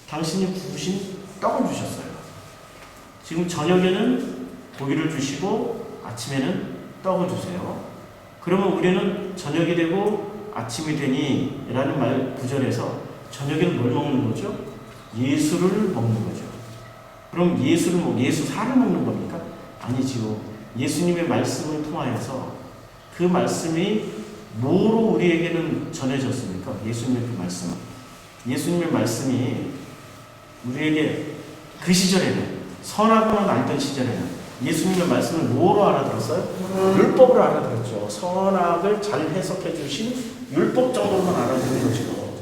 Speaker 1: 당신이 구우신 떡을 주셨어요. 지금 저녁에는 고기를 주시고 아침에는 떡을 주세요. 그러면 우리는 저녁이 되고 아침이 되니 라는 말 구절에서 저녁에는 뭘 먹는 거죠? 예수를 먹는 거죠. 그럼 예수 살을 먹는 겁니까? 아니지요. 예수님의 말씀을 통하여서 그 말씀이 뭐로 우리에게는 전해졌습니까? 예수님의 그 말씀. 예수님의 말씀이 우리에게 그 시절에는, 선하고는 알던 시절에는 예수님의 말씀을 뭐로 알아들었어요? 율법으로 알아들었죠. 선악을 잘 해석해 주신 율법 정도로만 알아듣는 거죠.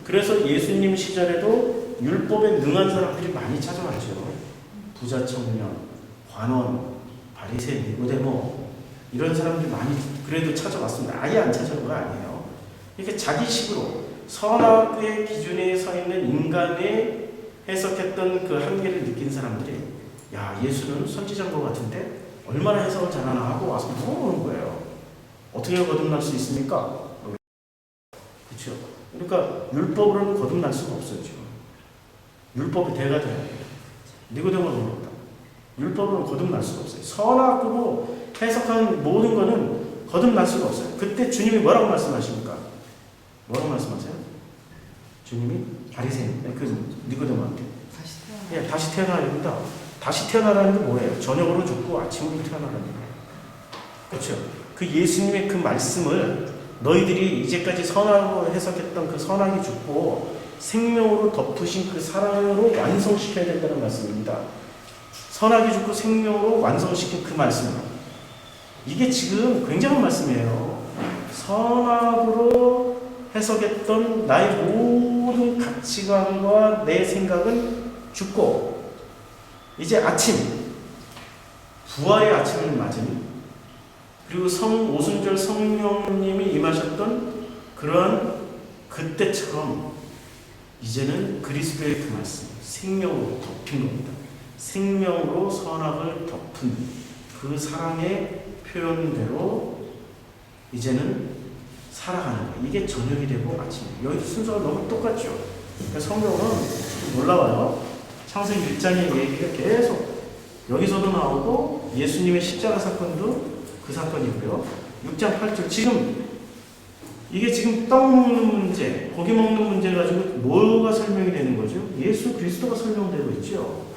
Speaker 1: 그래서 예수님 시절에도 율법에 능한 사람들이 많이 찾아왔죠. 부자 청년, 관원, 바리새, 니고데모, 이런 사람들이 많이 그래도 찾아왔습니다. 아예 안 찾아온 거 아니에요. 이렇게 자기식으로 선악의 기준에 서 있는 인간의 해석했던 그 한계를 느낀 사람들이, 야, 예수는 선지자인 것 같은데 얼마나 해석을 잘하나 하고 와서 물어보는 거예요. 어떻게 거듭날 수 있습니까? 그렇죠. 그러니까 율법으로는 거듭날 수가 없어요. 지금 율법의 대가 돼야 돼요. 니고데모가 물었다. 율법으로는 거듭날 수가 없어요. 선악으로 해석한 모든 거는 거듭날 수가 없어요. 그때 주님이 뭐라고 말씀하십니까? 뭐라고 말씀하세요? 주님이 바리새인, 그 니고데모한테 다시 태어나야됩니다. 다시 태어나라는 게 뭐예요? 저녁으로 죽고 아침으로 태어나라는 거예요. 그렇죠? 그 예수님의 그 말씀을 너희들이 이제까지 선악으로 해석했던 그 선악이 죽고 생명으로 덮으신 그 사랑으로 완성시켜야 된다는 말씀입니다. 선악이 죽고 생명으로 완성시킨 그 말씀. 이게 지금 굉장한 말씀이에요. 선악으로 해석했던 나의 모든 가치관과 내 생각은 죽고, 이제 아침, 부활의 아침을 맞은, 그리고 오순절 성령님이 임하셨던 그러한 그때처럼 이제는 그리스도의 그 말씀, 생명으로 덮인 겁니다. 생명으로 선악을 덮은 그 사랑의 표현대로 이제는 살아가는 거예요. 이게 저녁이 되고 아침이에요. 여기 순서가 너무 똑같죠. 그러니까 성경은 놀라워요. 창세기 1장의 얘기가 계속 여기서도 나오고, 예수님의 십자가 사건도 그 사건이고요. 6장 8절, 지금 이게 지금 떡 먹는 문제, 고기 먹는 문제 가지고 뭐가 설명이 되는 거죠? 예수 그리스도가 설명되고 있죠.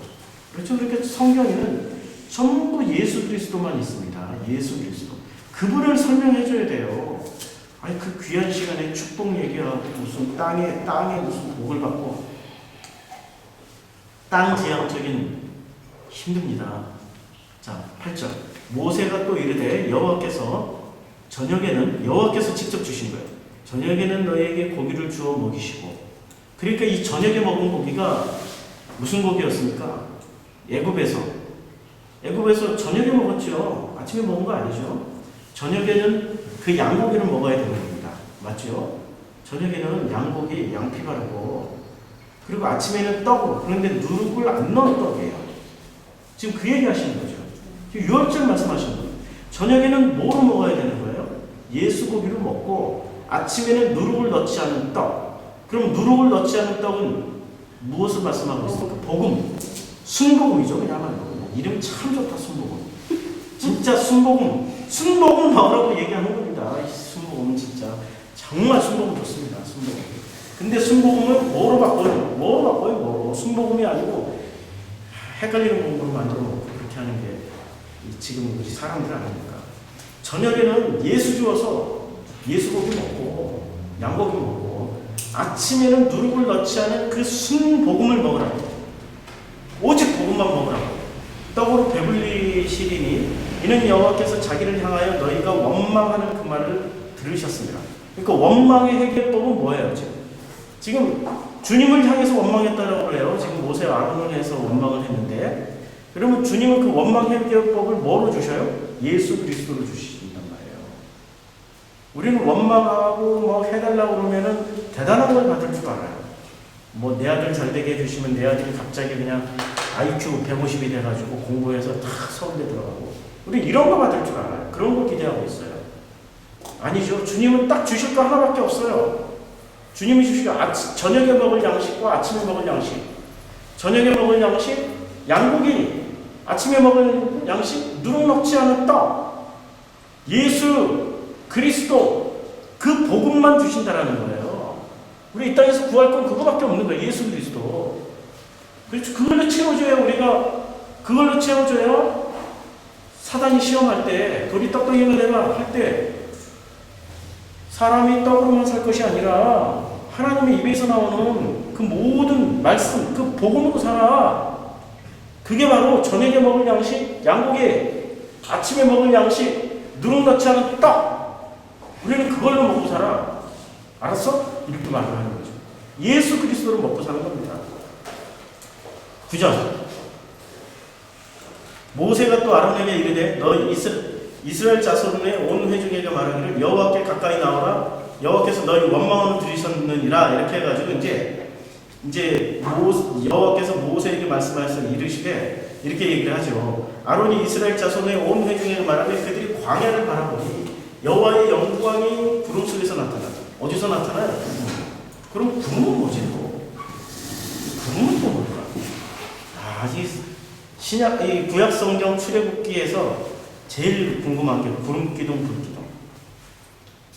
Speaker 1: 그렇죠. 그러니까 성경에는 전부 예수 그리스도만 있습니다. 예수 그리스도. 그분을 설명해 줘야 돼요. 아니, 그 귀한 시간에 축복 얘기하고 무슨 땅에 무슨 복을 받고, 땅 지향적인 힘듭니다. 자, 8절. 모세가 또 이르되 여호와께서 직접 주신 거예요. 저녁에는 너희에게 고기를 주어 먹이시고. 그러니까 이 저녁에 먹은 고기가 무슨 고기였습니까? 애굽에서 저녁에 먹었죠. 아침에 먹은 거 아니죠. 저녁에는 그 양고기를 먹어야 되는 겁니다. 맞죠? 저녁에는 양고기, 양피 바르고, 그리고 아침에는 떡으로. 그런데 누룩을 안 넣은 떡이에요. 지금 그 얘기 하시는 거죠. 지금 6절 말씀하시는 거예요. 저녁에는 뭐로 먹어야 되는 거예요? 예수 고기를 먹고, 아침에는 누룩을 넣지 않은 떡. 그럼 누룩을 넣지 않은 떡은 무엇을 말씀하고 있습니까? 복음. 순복음이죠. 그야말로. 이름 참 좋다, 순복음. 진짜 순복음 먹으라고 얘기하는 겁니다. 이 순복음은 진짜 정말 순복음 좋습니다. 순복음. 근데 순복음을 뭐로 바꿔요? 순복음이 아니고 헷갈리는 공부로 만들어 놓고 그렇게 하는 게 지금 우리 사람들 아닙니까? 저녁에는 예수 주어서 예수 고기 먹고 양고기 먹고, 아침에는 누룩을 넣지 않은 그 순복음을 먹으라고. 오직 복음만 먹으라고. 떡으로 배불리시리니 이는 여호와께서 자기를 향하여 너희가 원망하는 그 말을 들으셨습니다. 그러니까 원망의 해결법은 뭐예요? 지금 주님을 향해서 원망했다라고 그래요. 지금 모세와 아론을 해서 원망을 했는데, 그러면 주님은 그 원망 해결법을 뭐로 주셔요? 예수 그리스도로 주신단 말이에요. 우리는 원망하고 뭐 해달라고 그러면은 대단한 걸 받을 줄 알아요. 뭐 내 아들 잘 되게 해주시면 내 아들이 갑자기 그냥 IQ 150이 돼가지고 공부해서 다 서울대 들어가고, 우리 이런 거 받을 줄 알아요. 그런 거 기대하고 있어요. 아니죠. 주님은 딱 주실 거 하나밖에 없어요. 주님이 주시고 저녁에 먹을 양식과 아침에 먹을 양식. 저녁에 먹을 양식 양고기, 아침에 먹을 양식 누룩 넣지 않은 떡. 예수 그리스도 그 복음만 주신다라는 거예요. 우리 이 땅에서 구할 건 그거밖에 없는 거예요. 예수 그리스도. 그렇죠. 그걸로 채워줘야, 우리가 그걸로 채워줘야 사단이 시험할 때, 우리 떡덩이가 내가 할 때 사람이 떡으로만 살 것이 아니라 하나님의 입에서 나오는 그 모든 말씀, 그 복음으로 살아. 그게 바로 저녁에 먹을 양식, 양고기, 아침에 먹을 양식, 누룩 넣지 않은 떡. 우리는 그걸로 먹고 살아. 알았어? 이렇게 말을 하는 거죠. 예수 그리스도로 먹고 사는 겁니다. 9절. 모세가 또 아론에게 이르되 너 이스라엘 자손의 온 회중에게 말하기를 여호와께 가까이 나오라. 여호와께서 너희 원망을 들으셨느니라. 이렇게 해가지고 이제 여호와께서 모세에게 말씀하셔서 이르시되 이렇게 얘기를 하죠. 아론이 이스라엘 자손의 온 회중에게 말하되 그들이 광야를 바라보니 여호와의 영광이 구름 속에서 나타나. 어디서 나타나요? 그럼 구름은 뭐지? 구름은 또 뭘까? 이 구약 성경 출애굽기에서 제일 궁금한 게 구름 기둥, 불 기둥.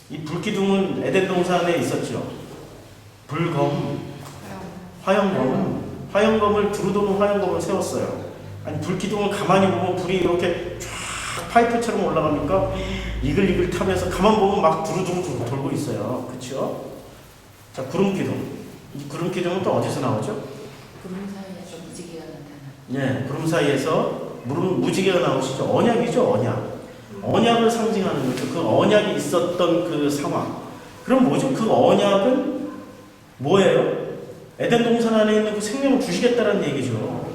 Speaker 1: 이 불 기둥은 에덴 동산에 있었죠. 불검, 화영검을 두루 도는 화영검을 세웠어요. 아니 불 기둥을 가만히 보면 불이 이렇게 쫙 파이프처럼 올라가니까 이글이글 타면서 가만 보면 막 두루두루 돌고 있어요. 그렇죠? 자, 구름 기둥. 이 구름 기둥은 또 어디서 나오죠?
Speaker 2: 구름 사이에서 무지개가 나타나.
Speaker 1: 네, 구름 사이에서 무지개가 나오시죠. 언약이죠, 언약. 언약을 상징하는 거죠. 그 언약이 있었던 그 상황. 그럼 뭐죠? 그 언약은 뭐예요? 에덴 동산 안에 있는 그 생명을 주시겠다는 얘기죠.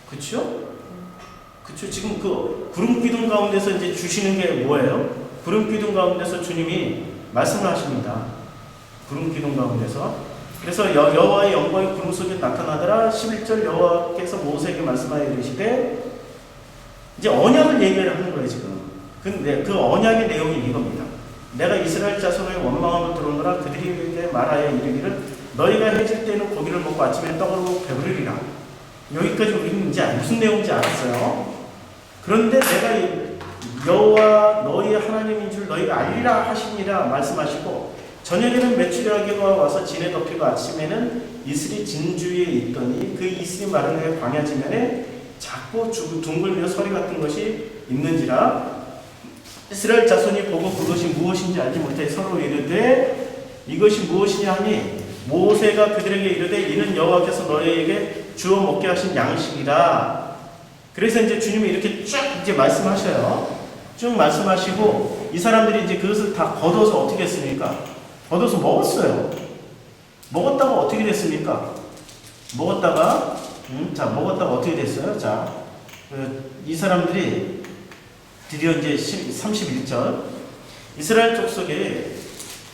Speaker 1: 그렇죠? 그렇죠. 지금 그 구름 기둥 가운데서 이제 주시는 게 뭐예요? 구름 기둥 가운데서 주님이 말씀을 하십니다. 구름 기둥 가운데서. 그래서 여호와의 영광이 구름 속에 나타나더라. 11절 여호와께서 모세에게 말씀하여 이르시되, 이제 언약을 얘기를 하는 거예요 지금. 근데 그 언약의 내용이 이겁니다. 내가 이스라엘 자손의 원망함을 들어오느라 그들에게 말하여 이르기를 너희가 해질 때는 고기를 먹고 아침에 떡으로 배부르리라. 여기까지 우리는 이제 무슨 내용인지 알았어요. 그런데 내가 여호와 너희의 하나님인 줄 너희가 알리라 하시니라 말씀하시고, 저녁에는 메추라기가 와서 진에 덮이고 아침에는 이슬이 진주에 있더니 그 이슬이 마른 후에 광야 지면에 작고 둥글며 서리 같은 것이 있는지라. 이스라엘 자손이 보고 그것이 무엇인지 알지 못해 서로 이르되 이것이 무엇이냐 하니 모세가 그들에게 이르되 이는 여호와께서 너희에게 주어 먹게 하신 양식이라. 그래서 이제 주님이 이렇게 쭉 이제 말씀하셔요. 쭉 말씀하시고 이 사람들이 이제 그것을 다 걷어서 어떻게 했습니까? 걷어서 먹었어요. 먹었다가 어떻게 됐습니까? 먹었다가 어떻게 됐어요? 자, 이 사람들이 드디어 이제 31절 이스라엘 족속에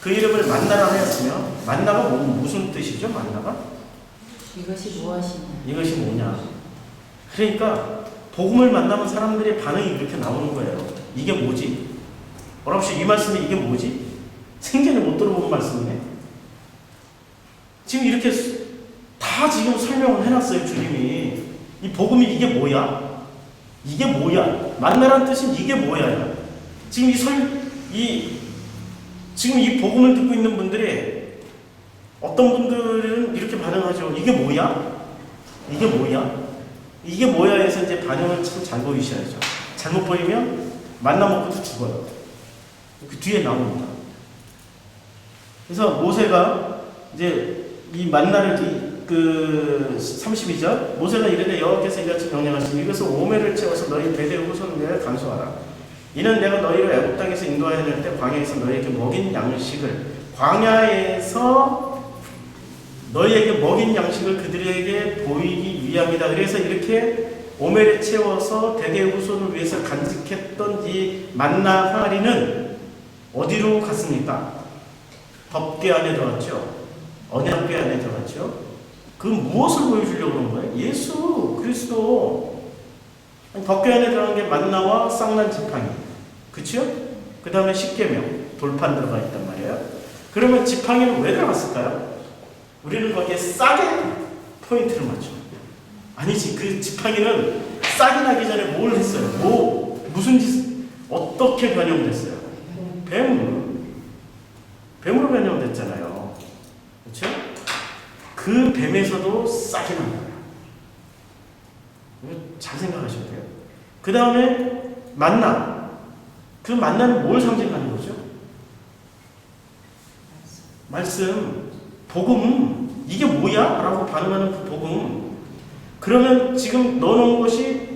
Speaker 1: 그 이름을 만나라 하였으며, 만나가 무슨 뜻이죠? 만나가?
Speaker 2: 이것이 무엇이냐?
Speaker 1: 이것이 뭐냐? 그러니까 복음을 만나면 사람들의 반응이 이렇게 나오는 거예요. 이게 뭐지? 어랍시 이 말씀이 이게 뭐지? 생전에 못 들어본 말씀이네. 지금 이렇게 다 지금 설명을 해놨어요. 주님이 이 복음이 이게 뭐야? 이게 뭐야? 만나란 뜻은 이게 뭐야? 지금 지금 이 복음을 듣고 있는 분들이 어떤 분들은 이렇게 반응하죠. 이게 뭐야? 이게 뭐야? 이게 뭐야 해서 이제 반응을 참 잘 보이셔야죠. 잘못 보이면 만나 먹고도 죽어요. 그 뒤에 나옵니다. 그래서 모세가 이제 이 만나를 그 32절 모세가 이르되 여호와께서 이같이 명령하시니 이것을 오매를 채워서 너희 대대 후손에게 간수하라. 이는 내가 너희를 애굽 땅에서 인도하여 낼 때 광야에서 너희에게 먹인 양식을 광야에서 너희에게 먹인 양식을 그들에게 보이기 위함이다. 그래서 이렇게 오멜에 채워서 대대 후손을 위해서 간직했던 이 만나 항아리는 어디로 갔습니까? 법궤 안에 들어갔죠. 언약궤 안에 들어갔죠. 그 무엇을 보여주려고 그런 거예요? 예수 그리스도. 법궤 안에 들어간 게 만나와 쌍난 지팡이, 그렇죠? 그 다음에 십계명, 돌판 들어가 있단 말이에요. 그러면 지팡이는 왜 들어갔을까요? 우리는 거기에 싸게 포인트를 맞춰. 아니지, 그 지팡이는 싹이 나기 전에 뭘 했어요? 무슨 짓, 어떻게 변형됐어요? 뱀으로 변형됐잖아요. 그렇죠? 그 뱀에서도 싹이 난 거예요. 잘 생각하셔야 돼요. 그 다음에 만나. 그 만나는 뭘 상징하는 거죠? 말씀, 복음. 이게 뭐야? 라고 반응하는 그 복음. 그러면 지금 넣어놓은 것이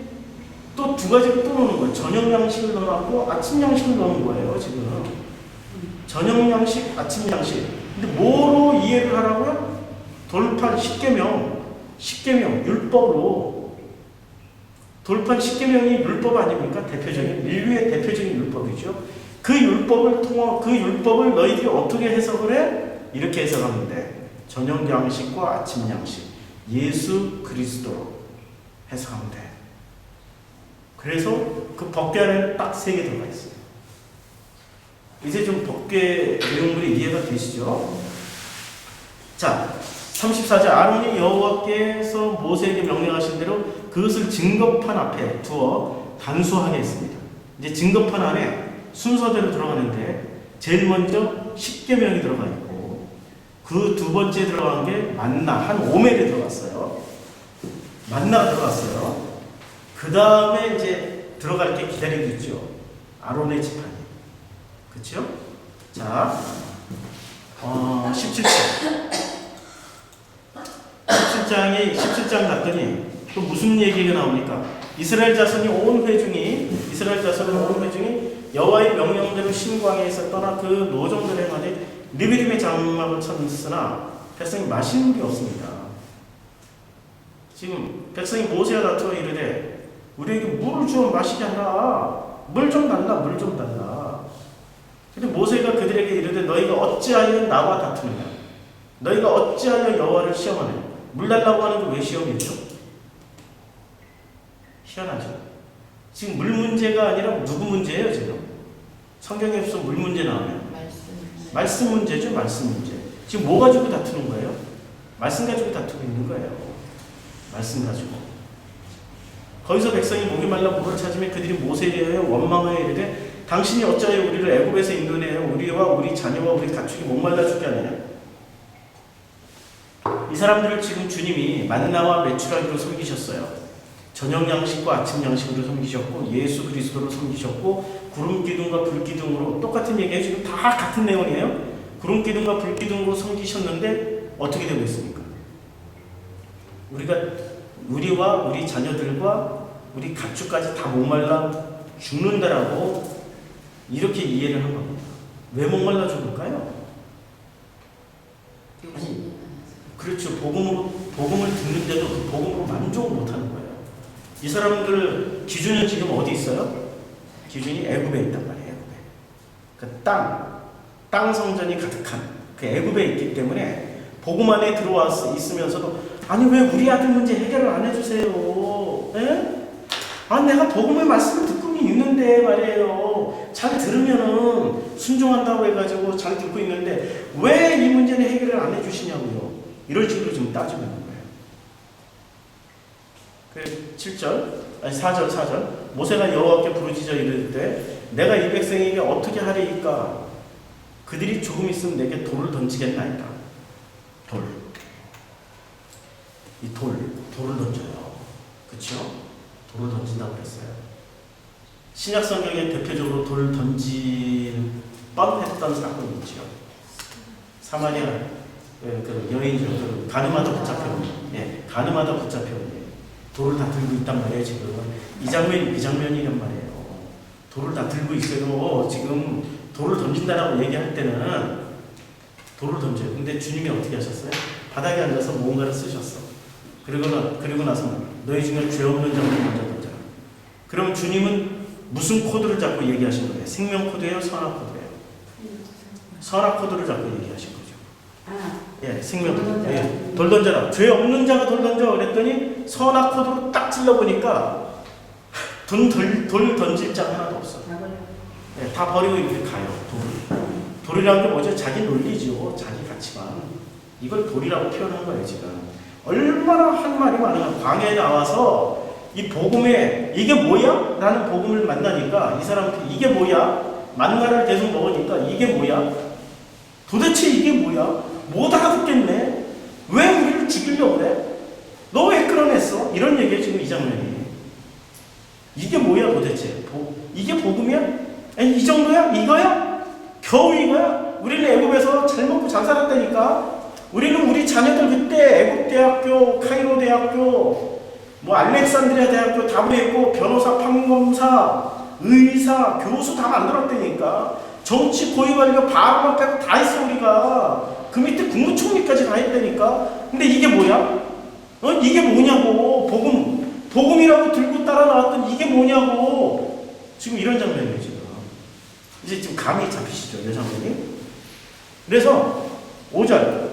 Speaker 1: 또 두 가지를 또 넣는 거예요. 저녁 양식을 넣어놨고 아침 양식을 넣은 거예요. 지금 저녁 양식, 아침 양식. 근데 뭐로 이해를 하라고요? 돌판 십계명, 율법으로. 돌판 십계명이 율법 아닙니까? 대표적인 인류의 대표적인 율법이죠. 그 율법을 너희들이 어떻게 해석을 해? 이렇게 해석하면 돼. 저녁 양식과 아침 양식, 예수 그리스도로 해석하면 돼. 그래서 그 법궤 안에 딱 3개 들어가 있어요. 이제 좀 법궤 내용물이 이해가 되시죠? 자, 34절. 아론이 여호와께서 모세에게 명령하신 대로 그것을 증거판 앞에 두어 단수하게 했습니다. 이제 증거판 안에 순서대로 들어가는데 제일 먼저 십계명이 들어가 있고 그 두 번째 들어간 게 만나, 한 오멜이 들어갔어요. 만나가 들어갔어요. 그 다음에 이제 들어갈 게 기다리고 있죠. 아론의 지팡이. 그렇죠? 자, 17장. 17장 갔더니 또 무슨 얘기가 나오니까 이스라엘 자손은 온 회중이 여호와의 명령대로 신광야에서 떠나 그 노정들의 만에 느비림의 장막을 쳤으나 백성이 마실 물이 없습니다. 지금 백성이 모세와 다투어 이르되 우리에게 물을 주어 마시게 하라. 물 좀 달라. 근데 모세가 그들에게 이르되 너희가 어찌하여 나와 다투느냐? 너희가 어찌하여 여호와를 시험하느냐? 물 달라고 하는 게 왜 시험이죠? 희한하죠. 지금 물 문제가 아니라 누구 문제예요 지금? 성경에 없어 물 문제 나오면 말씀 문제죠. 말씀 문제. 지금 뭐 가지고 다투는 거예요? 말씀 가지고 다투고 있는 거예요. 말씀 가지고. 거기서 백성이 목이 말라 물을 찾으며 그들이 모세에 대하여 원망하여 이르되 당신이 어찌하여 우리를 애굽에서 인도내어 우리와 우리 자녀와 우리 가축이 목말라 죽게 하느냐? 이 사람들을 지금 주님이 만나와 메추라기로 섬기셨어요. 저녁 양식과 아침 양식으로 섬기셨고 예수 그리스도로 섬기셨고 구름 기둥과 불 기둥으로 똑같은 얘기예요. 지금 다 같은 내용이에요. 구름 기둥과 불 기둥으로 섬기셨는데 어떻게 되고 있습니까? 우리와 우리 자녀들과 우리 가축까지 다 목말라 죽는다라고 이렇게 이해를 한 겁니다. 왜 목말라 죽을까요? 아니, 그렇죠. 복음을 듣는데도 그 복음으로 만족을 못하는 거예요. 이 사람들 기준은 지금 어디 있어요? 기준이 애굽에 있단 말이에요. 애굽에. 그 땅 성전이 가득한 그 애굽에 있기 때문에 복음 안에 들어와 있으면서도 아니 왜 우리 아들 문제 해결을 안 해주세요? 에? 아 내가 복음의 말씀을 듣고 있는데 말이에요. 잘 들으면은 순종한다고 해가지고 잘 듣고 있는데 왜 이 문제는 해결을 안 해주시냐고요. 이럴 식으로 지금 따지고 있는 거예요. 그 4절 모세가 여호와께 부르짖어 이르되 내가 이 백성에게 어떻게 하리이까? 그들이 조금 있으면 내게 돌을 던지겠나이다. 돌을 던져요. 그렇죠? 돌을 던진다고 그랬어요. 신약 성경에 대표적으로 돌을 던진 뻔했던 사건이 있죠. 사마리아 그 여인들 가늠하다 붙잡혀온 돌을 다 들고 있단 말이에요. 지금 이 장면이란 말이에요. 돌을 다 들고 있어요. 지금 돌을 던진다라고 얘기할 때는 돌을 던져요. 근데 주님이 어떻게 하셨어요? 바닥에 앉아서 뭔가를 쓰셨어. 그리고 나서 너희 중에 죄 없는 자를 먼저 던져라. 그럼 주님은 무슨 코드를 잡고 얘기하신 거예요? 생명 코드예요? 선악 코드예요? 선악 코드를 잡고 얘기하신 거죠. 예, 생명 코드. 예, 돌 던져라. 죄 없는 자가 돌 던져. 그랬더니 선악 코드로 딱 찔러보니까 돌 던질 자가 하나도 없어. 예, 다 버리고 이렇게 가요. 돌이라는 게 뭐죠? 자기 논리죠. 자기 가치관. 이걸 돌이라고 표현한 거예요, 지금. 얼마나 한 말이 많으면 광야에 나와서 이 복음에 이게 뭐야? 라는 복음을 만나니까 이 사람한테 이게 뭐야? 만나를 계속 먹으니까 이게 뭐야? 도대체 이게 뭐야? 못 알아듣겠네? 왜 우리를 죽이려고 그래? 너 왜 끌어냈어? 이런 얘기예요, 지금 이 장면이. 이게 뭐야 도대체? 이게 복음이야? 아니, 이 정도야? 이거야? 겨우 이거야? 우리는 애굽에서 잘 먹고 잘 살았다니까? 우리는 우리 자녀들 그때 애국대학교, 카이로 대학교, 뭐 알렉산드리아 대학교 다 보냈고 변호사, 판검사, 의사, 교수 다 만들었다니까. 정치 고위관리가 바로만 빼고 다 했어 우리가. 그 밑에 국무총리까지 다 했다니까. 근데 이게 뭐야? 이게 뭐냐고. 복음이라고 들고 따라 나왔던 이게 뭐냐고. 지금 이런 장면이에요 지금. 이제 지금 감이 잡히시죠 이 장면이. 그래서 5절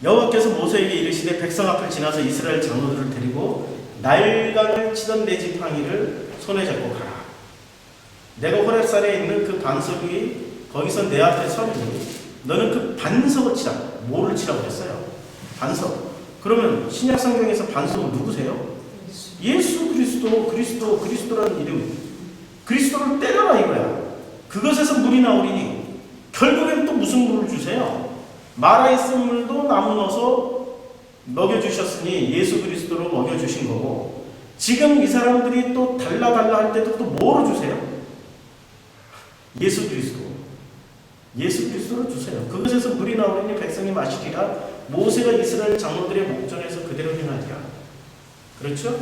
Speaker 1: 여호와께서 모세에게 이르시되 백성 앞을 지나서 이스라엘 장로들을 데리고 날강을 치던 내 지팡이를 손에 잡고 가라. 내가 호렙산에 있는 그 반석이 거기서 내 앞에 서니 너는 그 반석을 치라. 뭐를 치라고 했어요? 반석. 그러면 신약 성경에서 반석은 누구세요? 예수 그리스도라는 이름. 그리스도를 때려라 이거야. 그것에서 물이 나오리니 결국엔 또 무슨 물을 주세요? 마라에 쓴 물도 나무 넣어서 먹여주셨으니 예수 그리스도로 먹여주신 거고, 지금 이 사람들이 또 달라 할 때도 또 뭐로 주세요? 예수 그리스도로 주세요. 그것에서 물이 나오니 백성이 마시리라. 모세가 이스라엘 장로들의 목전에서 그대로 행하리라. 그렇죠?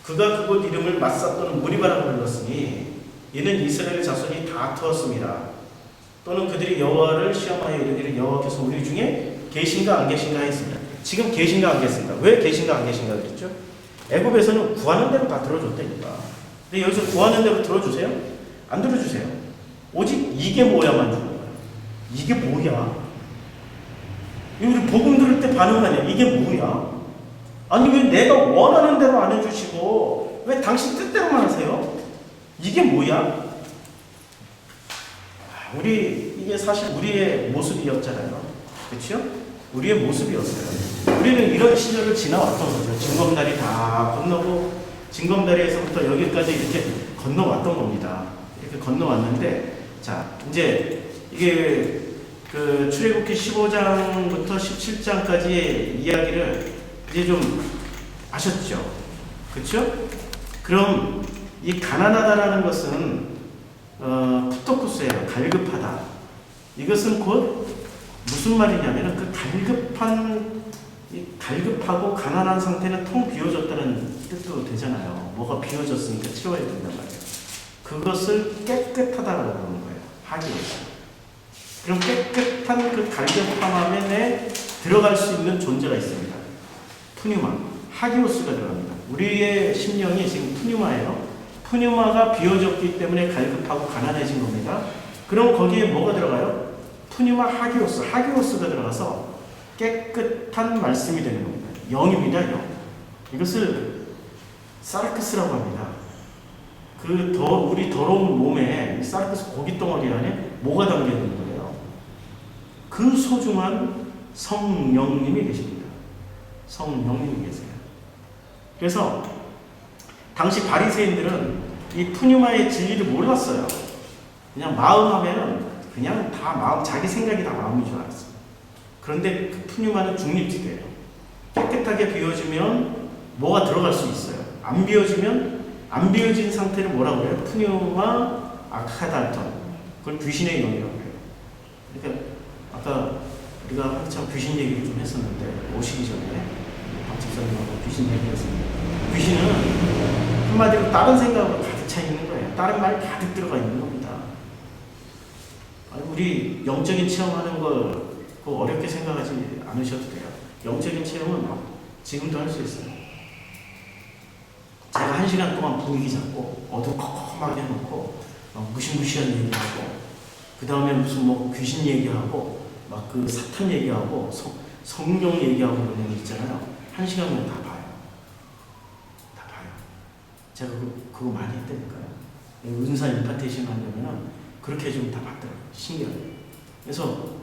Speaker 1: 그가 그곳 이름을 마사 또는 무리바라고 불렀으니 이는 이스라엘 자손이 다 투었습니다. 또는 그들이 여호와를 시험하여 이르기를 여호와께서 우리 중에 계신가 안 계신가 했습니다. 지금 계신가 안 계신가? 왜 계신가 안 계신가 그랬죠? 애굽에서는 구하는 대로 다 들어줬다니까. 근데 여기서 구하는 대로 들어주세요? 안 들어주세요. 오직 이게 뭐야만 주는 거야. 이게 뭐야? 우리 복음 들을 때 반응하냐? 이게 뭐야? 아니 왜 내가 원하는 대로 안 해주시고 왜 당신 뜻대로만 하세요? 이게 뭐야? 이게 사실 우리의 모습이었잖아요. 그렇죠? 우리의 모습이었어요. 우리는 이런 시절을 지나왔던 거죠. 징검다리 다 건너고 징검다리에서부터 여기까지 이렇게 건너왔던 겁니다. 이렇게 건너왔는데, 자 이제 이게 그 출애굽기 15장부터 17장까지의 이야기를 이제 좀 아셨죠? 그렇죠? 그럼 이 가난하다라는 것은 푸토쿠스예요. 갈급하다. 이것은 곧 무슨 말이냐면 그 갈급하고 가난한 상태는 통 비워졌다는 뜻도 되잖아요. 뭐가 비워졌으니까 채워야 된단 말이에요. 그것을 깨끗하다라고 부르는 거예요. 하기오스. 그럼 깨끗한 그 갈급함 안에 들어갈 수 있는 존재가 있습니다. 푸뉴마, 하기오스가 들어갑니다. 우리의 심령이 지금 푸뉴마예요. 푸뉴마가 비워졌기 때문에 갈급하고 가난해진 겁니다. 그럼 거기에 뭐가 들어가요? 푸뉴마 하기오스가 들어가서 깨끗한 말씀이 되는 겁니다. 영입니다, 영. 이것을 사르크스라고 합니다. 우리 더러운 몸에 사르크스 고깃덩어리 안에 뭐가 담겨 있는 거예요? 그 소중한 성령님이 계십니다. 성령님이 계세요. 그래서 당시 바리새인들은 이 푸뉴마의 진리를 몰랐어요. 그냥 마음 하면은 그냥 다 마음, 자기 생각이 다 마음인 줄 알았어요. 그런데 그 푸뉴마는 중립지대예요. 깨끗하게 비워지면 뭐가 들어갈 수 있어요. 안 비워진 상태를 뭐라고 해요? 푸뉴마 아카달턴. 그걸 귀신의 영이라고 해요. 그러니까 아까 우리가 한참 귀신 얘기를 좀 했었는데, 오시기 전에 박 집사님하고 귀신 얘기했습니다. 귀신은 한마디로 다른 생각으로 가득 차 있는 거예요. 다른 말이 가득 들어가 있는 겁니다. 우리 영적인 체험하는 걸 그거 어렵게 생각하지 않으셔도 돼요. 영적인 체험은 지금도 할 수 있어요. 제가 1시간 동안 분위기 잡고 어두컴컴하게 해놓고 무시무시한 얘기하고 그 다음에 무슨 뭐 귀신 얘기하고 막 그 사탄 얘기하고 성령 얘기하고 그런 얘기 있잖아요. 1시간만 다 봐요. 다 봐요. 제가 그거 많이 했다니까요. 은사 임파테이션 하려면은 그렇게 해주면 다 받더라고요. 신기하게. 그래서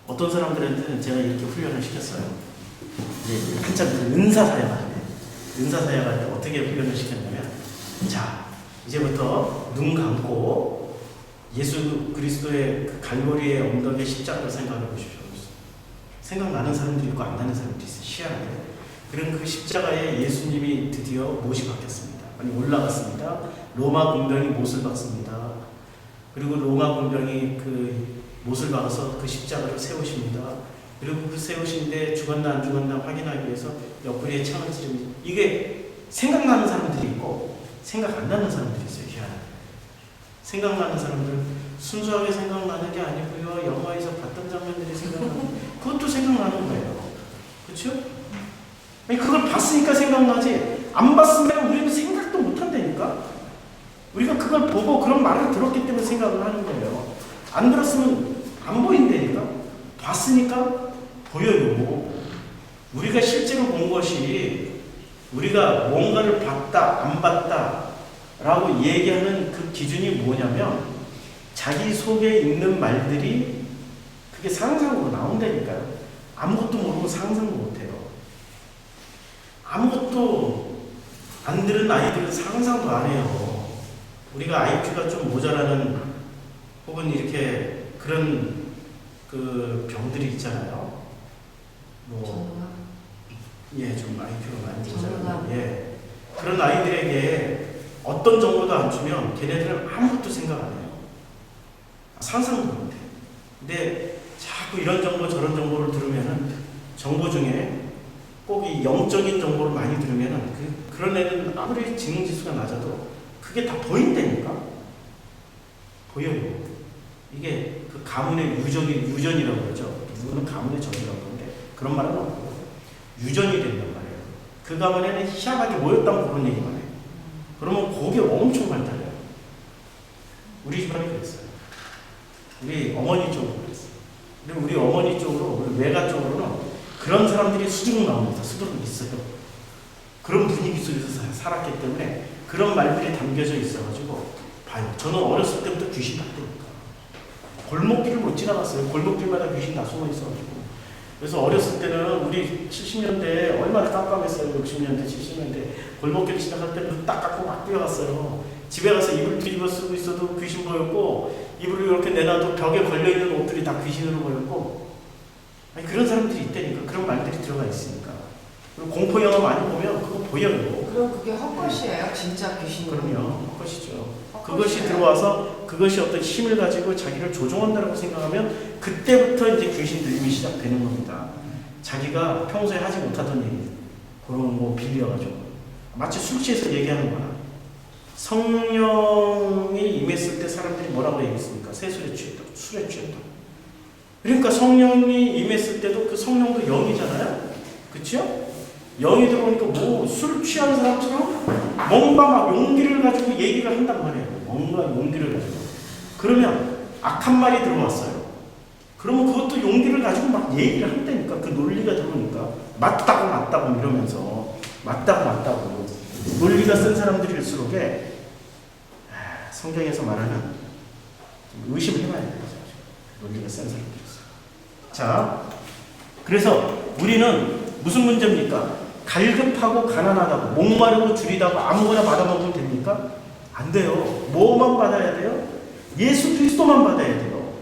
Speaker 1: 어떤 사람들한테는 제가 이렇게 훈련을 시켰어요. 이제 한참 그 은사 사역할 때, 은사 사역할 때 어떻게 훈련을 시켰냐면, 자, 이제부터 눈 감고 예수 그리스도의 그 갈보리의 엉덩이의 십자가를 생각해 보십시오. 생각나는 사람들이 있고 안 나는 사람들이 있어요. 희한하게. 그런 그 십자가에 예수님이 드디어 못이 박혔습니다. 아니 올라갔습니다. 로마 군병이 못을 박습니다. 그리고 로마 군병이 그 못을 박아서 그 십자가를 세우십니다. 그리고 그 세우신데 죽었나 안 죽었나 확인하기 위해서 옆구리에 창을 찌릅니다. 이게 생각나는 사람들이 있고 생각 안 나는 사람들이 있어요. 희한하게. 생각나는 사람들 순수하게 생각나는 게 아니고요. 영화에서 봤던 장면들이 생각나는 그것도 생각나는 거예요. 그렇죠? 그걸 봤으니까 생각나지 안 봤으면 우리는 생각도 못 한다니까. 우리가 그걸 보고 그런 말을 들었기 때문에 생각을 하는 거예요. 안 들었으면 안 보인다니까. 봤으니까 보여요. 우리가 실제로 본 것이 우리가 뭔가를 봤다 안 봤다 라고 얘기하는 그 기준이 뭐냐면 자기 속에 있는 말들이 그게 상상으로 나온다니까요. 아무것도 모르고 상상도 못해요. 아무것도 안 들은 아이들은 상상도 안 해요. 우리가 IQ가 좀 모자라는 혹은 이렇게 그런 그 병들이 있잖아요. 뭐, 예, 좀 IQ가 많이 모자라는, 예. 그런 아이들에게 어떤 정보도 안 주면 걔네들은 아무것도 생각 안 해요. 상상도 못 해요. 근데 자꾸 이런 정보 저런 정보를 들으면은 정보 중에 꼭 이 영적인 정보를 많이 들으면은 그런 애는 아무리 지능지수가 낮아도 그게 다 보인다니까? 보여요. 이게 그 가문의 유전이라고 그러죠. 누구는 가문의 적이라고 그러는데 그런 말은 없고 유전이 된단 말이에요. 그 가문에는 희한하게 모였다고 그런 얘기만 해요. 그러면 그게 엄청 발달해요. 우리 집안이 그랬어요. 우리 어머니 쪽으로 그랬어요. 근데 우리 어머니 쪽으로, 우리 외가 쪽으로는 그런 사람들이 수두룩 나옵니다. 수두룩 있어요. 그런 분위기 속에서 살았기 때문에 그런 말들이 담겨져 있어가지고 봐요. 저는 어렸을 때부터 귀신 봤다니까. 골목길을 못 지나갔어요. 골목길마다 귀신 다 숨어 있어가지고. 그래서 어렸을 때는 우리 70년대 얼마나 깜깜했어요. 60년대, 70년대 골목길 지나갈 때 눈 딱 감고 막 뛰어갔어요. 집에 가서 이불 뒤집어 쓰고 있어도 귀신 보였고 이불을 이렇게 내놔도 벽에 걸려있는 옷들이 다 귀신으로 보였고 아니, 그런 사람들이 있다니까. 그런 말들이 들어가 있으니까. 그리고 공포영화 많이 보면 그거 보여요.
Speaker 2: 그럼 그게 헛것이에요? 진짜 귀신이?
Speaker 1: 그럼요. 헛것이죠. 그것이 들어와서 그것이 어떤 힘을 가지고 자기를 조종한다고 생각하면 그때부터 이제 귀신 들림이 시작되는 겁니다. 자기가 평소에 하지 못하던 얘기 그런 거 빌려가지고 마치 술 취해서 얘기하는 거야. 성령이 임했을 때 사람들이 뭐라고 얘기했습니까? 새술에 취했다, 술에 취했다. 그러니까 성령이 임했을 때도 그 성령도 영이잖아요. 그렇죠? 영이 들어오니까 뭐 술 취한 사람처럼 뭔가 막 용기를 가지고 얘기를 한단 말이에요. 뭔가 용기를 가지고. 그러면 악한 말이 들어왔어요. 그러면 그것도 용기를 가지고 막 얘기를 한다니까. 그 논리가 들어오니까 맞다고 이러면서 맞다고 논리가 쓴 사람들일수록에 성경에서 말하는 의심을 해봐야 돼요. 논리가 센 사람들이었어요. 자, 그래서 우리는 무슨 문제입니까? 갈급하고 가난하다고 목마르고 줄이다고 아무거나 받아먹으면 됩니까? 안 돼요. 뭐만 받아야 돼요? 예수 그리스도만 받아야 돼요.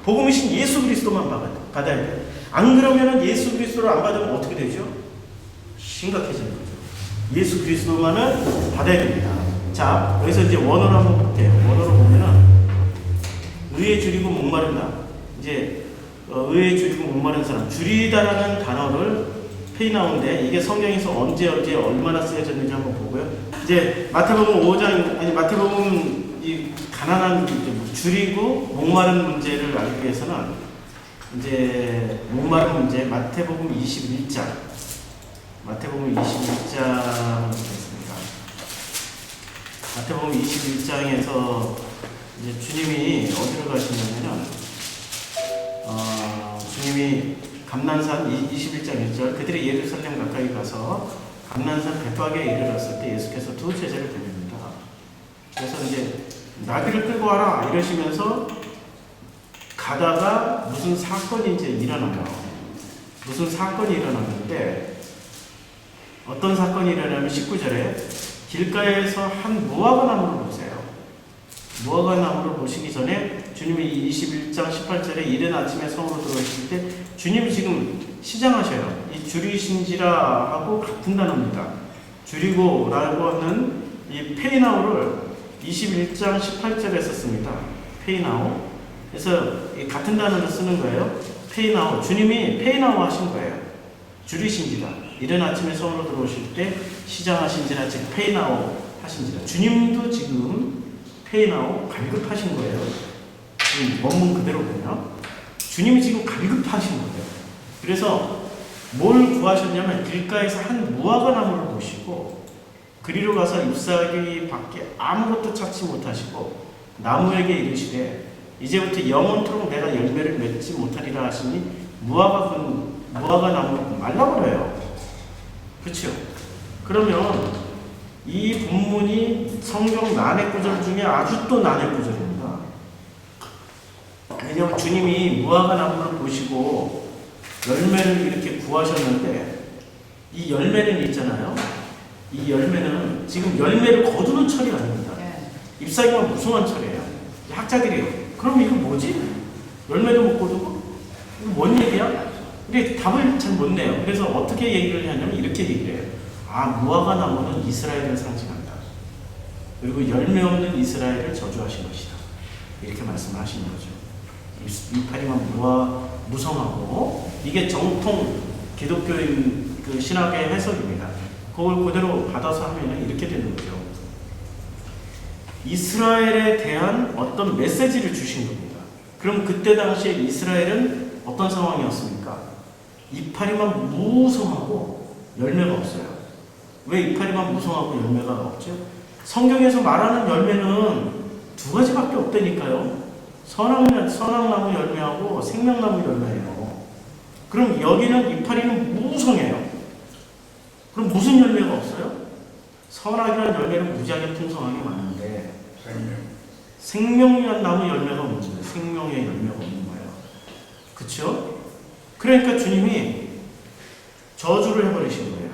Speaker 1: 복음이신 예수 그리스도만 받아야 돼요. 안 그러면 예수 그리스도를 안 받으면 어떻게 되죠? 심각해지는 거죠. 예수 그리스도만을 받아야 됩니다. 자, 여기서 이제 원어로 한번 볼게요. 원어로 보면은 의에 줄이고 목마른다. 이제 의에 줄이고 목마른 사람. 줄이다라는 단어를 페이나운데 이게 성경에서 언제 얼마나 쓰여졌는지 한번 보고요. 이제 마태복음 5장 마태복음 이 가난한 줄이고 목마른 문제를 알기 위해서는 이제 목마른 문제 마태복음 21장 마태복음 21장을 보겠습니다. 마태복음 21장에서 이제 주님이 어디로 가시냐면은 주님이 감난산 21장 1절 그들이 예루살렘 가까이 가서 감난산 베파게에 이르렀을 때 예수께서 두 제자를 보냅니다. 그래서 이제 나귀를 끌고 와라 이러시면서 가다가 무슨 사건이 이제 일어나요. 무슨 사건이 일어났는데 어떤 사건이 일어나면 19절에 길가에서 한 무화과 나무를 보세요. 무화과 나무를 보시기 전에 주님이 21장 18절에 이른 아침에 성으로 들어오실 때 주님이 지금 시장하셔요. 이 줄이신지라 하고 같은 단어입니다. 줄이고라고 하는 이 페이나우를 21장 18절에 썼습니다. 페이나우. 그래서 이 같은 단어를 쓰는 거예요. 페이나우. 주님이 페이나우 하신 거예요. 줄이신지라. 이른 아침에 성으로 들어오실 때 시장하신지라 즉 페이나우 하신지라. 주님도 지금 페이나우 갈급하신 거예요. 원문 그대로 보면 주님이 지금 갈급하신 거예요. 그래서 뭘 구하셨냐면 길가에서 한 무화과 나무를 보시고 그리로 가서 잎사귀 밖에 아무것도 찾지 못하시고 나무에게 이르시되 이제부터 영원토록 내가 열매를 맺지 못하리라 하시니 무화과 나무가 말라버려요. 그렇죠? 그러면 이 본문이 성경 난해 구절 중에 아주 또 난해 구절입니다. 왜냐하면 주님이 무화과 나무를 보시고 열매를 이렇게 구하셨는데 이 열매는 있잖아요. 이 열매는 지금 열매를 거두는 철이 아닙니다. 잎사귀가 무성한 철이에요. 학자들이요. 그럼 이거 뭐지? 열매도 못 거두고? 이거 뭔 얘기야? 근데 답을 잘 못 내요. 그래서 어떻게 얘기를 하냐면 이렇게 얘기를 해요. 아, 무화과 나무는 이스라엘을 상징한다. 그리고 열매 없는 이스라엘을 저주하신 것이다. 이렇게 말씀하시는 거죠. 이파리만 무성하고 이게 정통 기독교인 그 신학의 해석입니다. 그걸 그대로 받아서 하면 이렇게 되는 거죠. 이스라엘에 대한 어떤 메시지를 주신 겁니다. 그럼 그때 당시에 이스라엘은 어떤 상황이었습니까? 이파리만 무성하고 열매가 없어요. 왜 이파리만 무성하고 열매가 없죠? 성경에서 말하는 열매는 두 가지밖에 없다니까요. 선악나무 열매하고 생명나무 열매예요. 그럼 여기는 이파리는 무성해요. 그럼 무슨 열매가 없어요? 선악이라는 열매는 무지하게 풍성하게 많은데 생명이라는 나무 열매가 없는 거예요. 생명의 열매가 없는 거예요. 그렇죠? 그러니까 주님이 저주를 해버리신 거예요.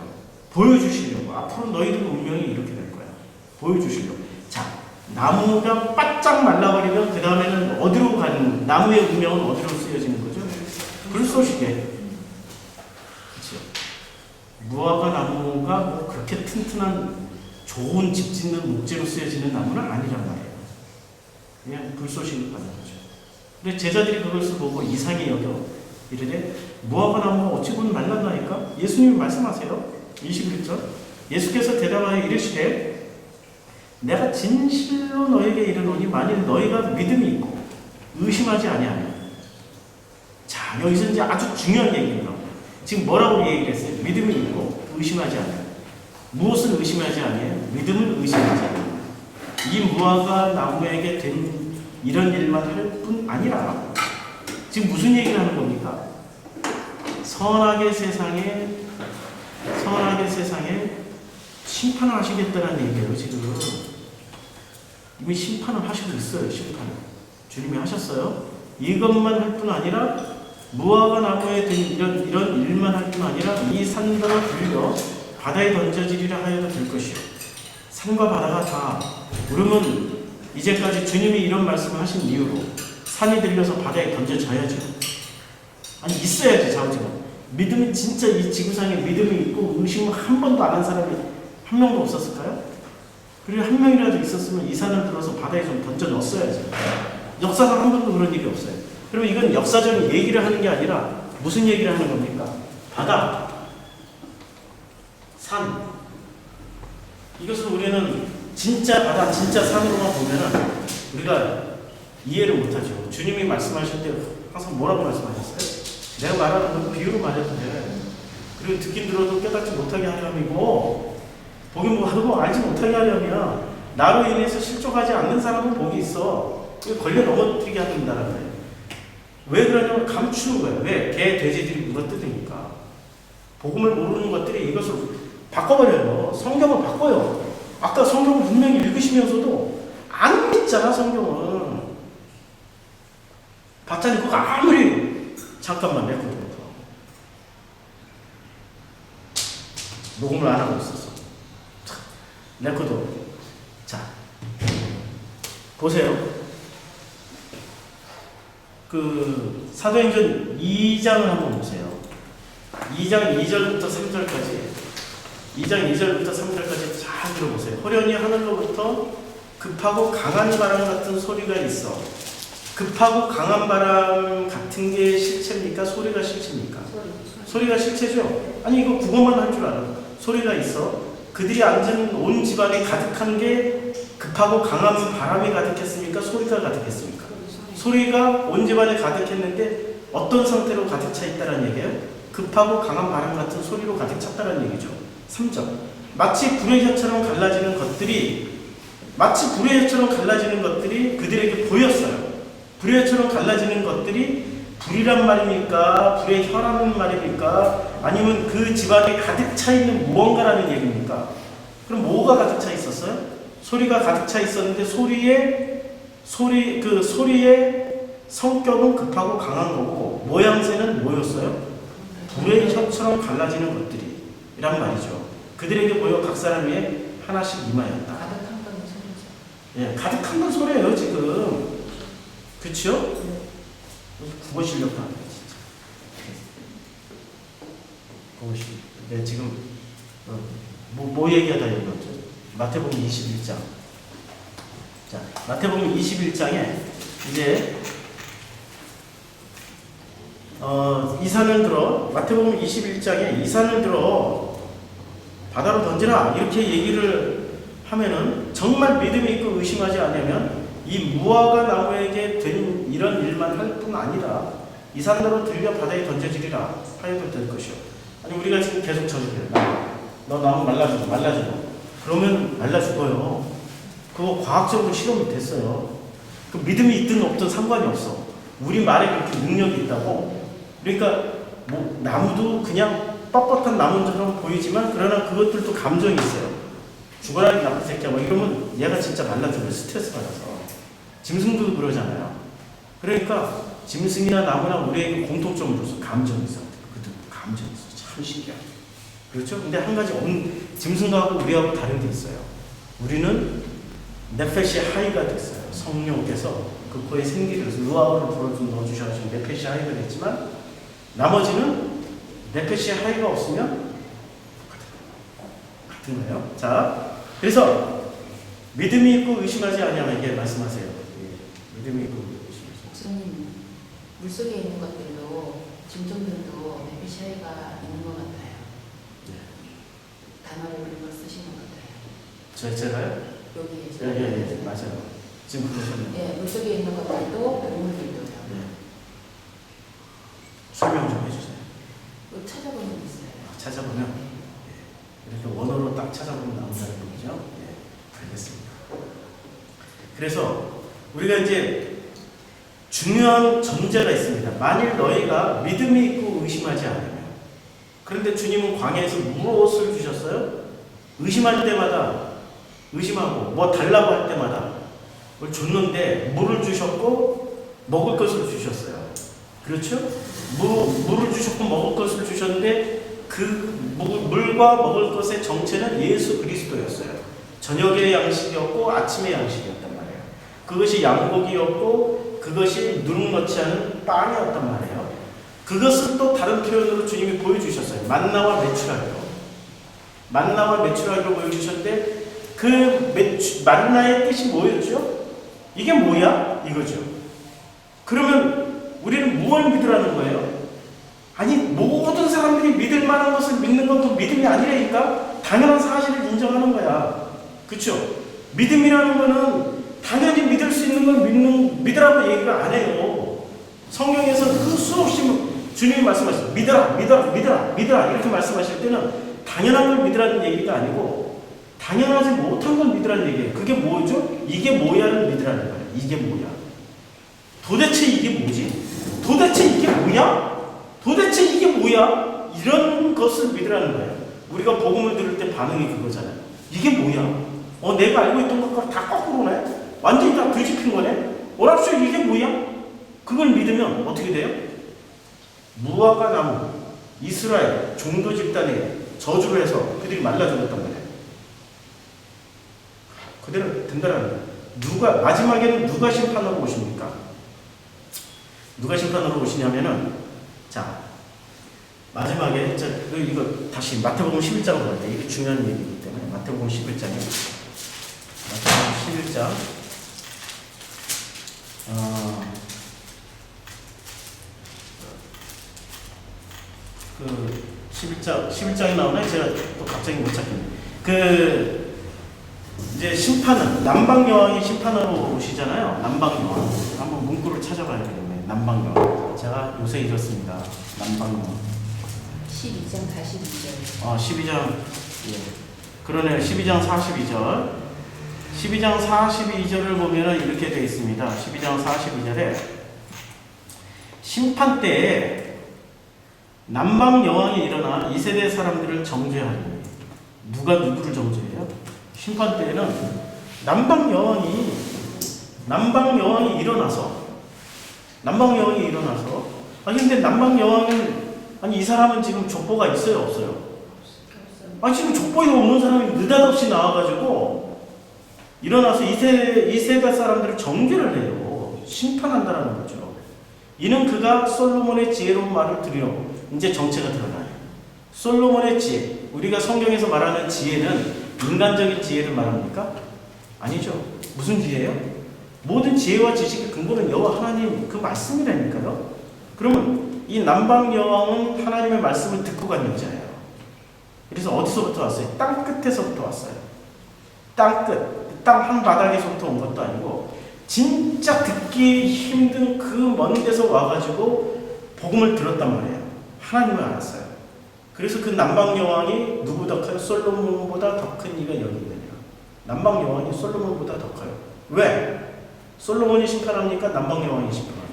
Speaker 1: 보여주시려고. 앞으로 너희들 운명이 이렇게 될 거야. 보여주시려고. 자, 나무가 바짝 말라버리면 그 다음에는 어디로 가는, 나무의 운명은 어디로 쓰여지는 거죠? 불쏘시개. 그렇죠? 무화과 나무가 뭐 그렇게 튼튼한 좋은 집 짓는 목재로 쓰여지는 나무는 아니란 말이에요. 그냥 불쏘시개 받는 거죠. 근데 제자들이 그것을 보고 이상히 여겨 이르되 무화과 나무가 어찌 보면 말랐나이까? 예수님이 말씀하세요. 21절 예수께서 대답하여 이르시되 내가 진실로 너에게 이르노니 만일 너희가 믿음이 있고 의심하지 아니하면. 자, 여기서 이제 아주 중요한 얘기입니다. 지금 뭐라고 얘기를 했어요? 믿음이 있고 의심하지 아니하면. 무엇을 의심하지 아니하면? 믿음을 의심하지 아니하면. 이 무화과 나무에게 된 이런 일만 할 뿐 아니라 지금 무슨 얘기를 하는 겁니까? 선악의 세상에 심판을 하시겠다는 얘기예요. 지금 이미 심판을 하시고 있어요. 심판을 주님이 하셨어요. 이것만 할 뿐 아니라 무화과 나무에 된 이런 일만 할 뿐 아니라 이 산다가 들려 바다에 던져지리라 하여도 될 것이요. 산과 바다가 다 그러면 이제까지 주님이 이런 말씀을 하신 이유로 산이 들려서 바다에 던져져야죠. 아니 있어야지 좌우지가. 믿음이 진짜 이 지구상에 믿음이 있고 의심을 한 번도 안 한 사람이 한 명도 없었을까요? 그리고 한 명이라도 있었으면 이 산을 들어서 바다에 좀 던져 넣었어야지. 역사상 한 번도 그런 일이 없어요. 그러면 이건 역사적인 얘기를 하는 게 아니라 무슨 얘기를 하는 겁니까? 바다, 산. 이것을 우리는 진짜 바다, 진짜 산으로만 보면은 우리가 이해를 못하죠. 주님이 말씀하실 때 항상 뭐라고 말씀하셨어요? 내가 말하는 건 비유로 말해도 돼. 그리고 듣긴 들어도 깨닫지 못하게 하려면이고 복음 하고 알지 못하게 하려면 나로 인해서 실족하지 않는 사람은 복이 있어. 그게 걸려 넘어뜨리게 한다는 거예요. 왜 그러냐면 감추는 거예요. 왜? 개, 돼지들이 물어뜯으니까. 복음을 모르는 것들이 이것을 바꿔버려요. 성경을 바꿔요. 아까 성경을 분명히 읽으시면서도 안 믿잖아, 성경은. 봤자니 그거 아무리 잠깐만 내거든. 녹음을 안 하고 있었어. 레코드. 자, 보세요. 그 사도행전 2장을 한번 보세요. 2장 2절부터 3절까지 2장 2절부터 3절까지 잘 들어보세요. 호련히 하늘로부터 급하고 강한 바람 같은 소리가 있어. 급하고 강한 바람 같은 게 실체입니까? 소리가 실체입니까? 소리가 실체죠. 아니 이거 국어만 할 줄 알아. 소리가 있어. 그들이 앉은 온 집안에 가득한 게 급하고 강한 바람이 가득했습니까? 소리가 가득했습니까? 소리가 온 집안에 가득했는데 어떤 상태로 가득 차 있다는 얘기예요? 급하고 강한 바람 같은 소리로 가득 찼다는 얘기죠. 3절. 마치 불의 혀처럼 갈라지는 것들이 그들에게 보였어요. 불의 혀처럼 갈라지는 것들이 불이란 말입니까? 불의 혀라는 말입니까? 아니면 그 집안에 가득 차 있는 무언가라는 얘기입니까? 그럼 뭐가 가득 차 있었어요? 소리가 가득 차 있었는데 그 소리의 성격은 급하고 강한 거고 모양새는 뭐였어요? 불의 혀처럼 갈라지는 것들이 이란 말이죠. 그들에게 보여 각 사람 위에 하나씩 임하였다.
Speaker 2: 가득한 건 소리죠.
Speaker 1: 예, 가득한 건 소리예요 지금. 그렇죠? 국어 실력도 안 돼, 진짜. 국어 실력. 네, 지금 뭐 얘기하다 얘기했죠? 마태복음 21장. 자, 마태복음 21장에 이제 이 산을 들어 마태복음 21장에 이 산을 들어 바다로 던지라 이렇게 얘기를 하면은 정말 믿음이 있고 의심하지 않으면 이 무화과 나무에게 된 이런 일만 할 뿐 아니라 이 산으로 들려 바다에 던져지리라 하여도 될 것이요. 아니 우리가 지금 계속 저주해요. 너 나무 말라 죽어. 그러면 말라 죽어요. 그거 과학적으로 실험이 됐어요. 그 믿음이 있든 없든 상관이 없어. 우리 말에 그렇게 능력이 있다고. 그러니까 뭐 나무도 그냥 뻣뻣한 나무처럼 보이지만 그러나 그것들도 감정이 있어요. 죽어라 이 나쁜 새끼야 뭐 이러면 얘가 진짜 말라 죽어요. 스트레스 받아서. 짐승도 그러잖아요. 그러니까 짐승이나 나무나 우리에게 공통점을 줘서 감정이 있어. 그것도 감정이 있어. 참 신기하죠. 그렇죠? 근데 한 가지 짐승하고 우리하고 다른 게 있어요. 우리는 네페시 하이가 됐어요. 성령께서 그 코에 생기를 루아우를 불어준 넣어주셔서 네페시 하이가 됐지만 나머지는 네페시 하이가 없으면 같은 거예요. 자, 그래서 믿음이 있고 의심하지 아니하게 말씀하세요. 믿음이 있고 의심하지.
Speaker 2: 주님, 물속에 있는 것들도 짐승들도 네피샤이가 있는 것 같아요.
Speaker 1: 네.
Speaker 2: 단어를 우리가 쓰시는 것 같아요.
Speaker 1: 제가요?
Speaker 2: 여기에서.
Speaker 1: 예, 맞아요. 지금 그러셨네요.
Speaker 2: 예, 물속에 있는 것들도 동물들도요.
Speaker 1: 네. 설명 좀 해주세요.
Speaker 2: 찾아보면 있어요.
Speaker 1: 찾아보면 이렇게 원어로 딱 찾아보면 나온다는 얘기죠. 예, 알겠습니다. 그래서 우리가 이제 중요한 전제가 있습니다. 만일 너희가 믿음이 있고 의심하지 않으면. 그런데 주님은 광야에서 무엇을 주셨어요? 의심할 때마다 의심하고 뭐 달라고 할 때마다 뭘 줬는데 물을 주셨고 먹을 것을 주셨어요. 그렇죠? 물을 주셨고 먹을 것을 주셨는데 그 물과 먹을 것의 정체는 예수 그리스도였어요. 저녁의 양식이었고 아침의 양식이었단 말이에요. 그것이 양고기였고 그것이 누룩 넣지 않은 빵이었단 말이에요. 그것을 또 다른 표현으로 주님이 보여주셨어요. 만나와 메추라기로. 만나와 메추라기로 보여주셨는데 그 만나의 뜻이 뭐였죠? 이게 뭐야? 이거죠. 그러면 우리는 무엇을 믿으라는 거예요? 아니 모든 사람들이 믿을 만한 것을 믿는 건 그 믿음이 아니라니까 당연한 사실을 인정하는 거야. 그렇죠? 믿음이라는 거는 당연히 믿을 수 있는 걸 믿으라고 얘기를 안 해요. 성경에서 그 수없이 주님이 말씀하셨어요. 믿어라, 믿어라, 믿어라, 믿어라 이렇게 말씀하실 때는 당연한 걸 믿으라는 얘기가 아니고 당연하지 못한 걸 믿으라는 얘기예요. 그게 뭐죠? 이게 뭐야를 믿으라는 거예요. 이게 뭐야? 도대체 이게 뭐지? 도대체 이게 뭐야? 도대체 이게 뭐야? 이런 것을 믿으라는 거예요. 우리가 복음을 들을 때 반응이 그거잖아요. 이게 뭐야? 내가 알고 있던 것과 다 거꾸로네? 완전히 다 뒤집힌 거네? 오랍쇼 이게 뭐야? 그걸 믿으면 어떻게 돼요? 무화과 나무, 이스라엘 종도 집단에 저주를 해서 그들이 말라 죽었단 말이에요. 그대로 된다라는 거예요. 마지막에는 누가 심판으로 오십니까? 누가 심판으로 오시냐면은, 자, 마지막에, 이거 다시 마태복음 11장으로 갈게요. 이게 중요한 얘기이기 때문에. 마태복음 11장에. 마태복음 11장. 11장에 나오나요? 제가 또 갑자기 못 찾겠네. 이제 심판은, 남방여왕이 심판으로 오시잖아요. 남방여왕. 한번 문구를 찾아봐야 되겠네. 남방여왕. 제가 요새 읽었습니다. 남방여왕.
Speaker 2: 12장 42절.
Speaker 1: 12장, 예. 그러네요. 12장 42절. 12장 42절을 보면 이렇게 되어 있습니다. 12장 42절에 심판 때에 남방 여왕이 일어나 이 세대 사람들을 정죄하니. 누가 누구를 정죄해요? 심판 때에는 남방 여왕이 일어나서 근데 남방 여왕은 이 사람은 지금 족보가 있어요, 없어요? 지금 족보에 없는 사람이 느닷없이 나와가지고 일어나서 이 세대 사람들을 정죄를 해요. 심판한다는 거죠. 이는 그가 솔로몬의 지혜로운 말을 들으려. 이제 정체가 드러나요. 솔로몬의 지혜. 우리가 성경에서 말하는 지혜는 인간적인 지혜를 말합니까? 아니죠. 무슨 지혜예요? 모든 지혜와 지식의 근본은 여호와 하나님 그 말씀이라니까요. 그러면 이 남방 여왕은 하나님의 말씀을 듣고 간 여자예요. 그래서 어디서부터 왔어요? 땅 끝에서부터 왔어요. 땅 끝. 땅 한 바닥에서부터 온 것도 아니고 진짜 듣기 힘든 그 먼 데서 와가지고 복음을 들었단 말이에요. 하나님을 알았어요. 그래서 그 남방 여왕이 누구보다 커요? 솔로몬보다 더 큰 이가 여기 있느니라. 남방 여왕이 솔로몬보다 더 커요. 왜? 솔로몬이 심판합니까? 남방 여왕이 심판합니까?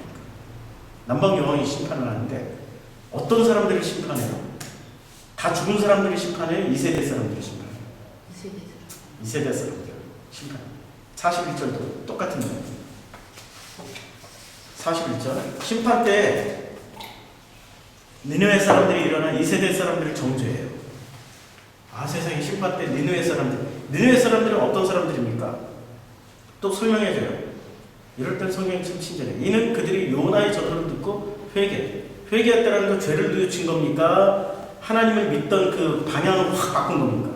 Speaker 1: 남방 여왕이 심판을 하는데 어떤 사람들을 심판해요? 다 죽은 사람들이 심판해요? 2세대 사람들이 심판해요? 2세대 사람들 심판. 41절도 똑같은 거예요. 41절 심판 때 니느웨 사람들이 일어나 2세대 사람들을 정죄해요. 세상에 심판 때 니느웨 사람들은 어떤 사람들입니까? 또 설명해줘요. 이럴 땐 성경이 참 친절해요. 이는 그들이 요나의 전도를 듣고 회개했다는 건 죄를 뉘우친 겁니까? 하나님을 믿던 그 방향을 확 바꾼 겁니까?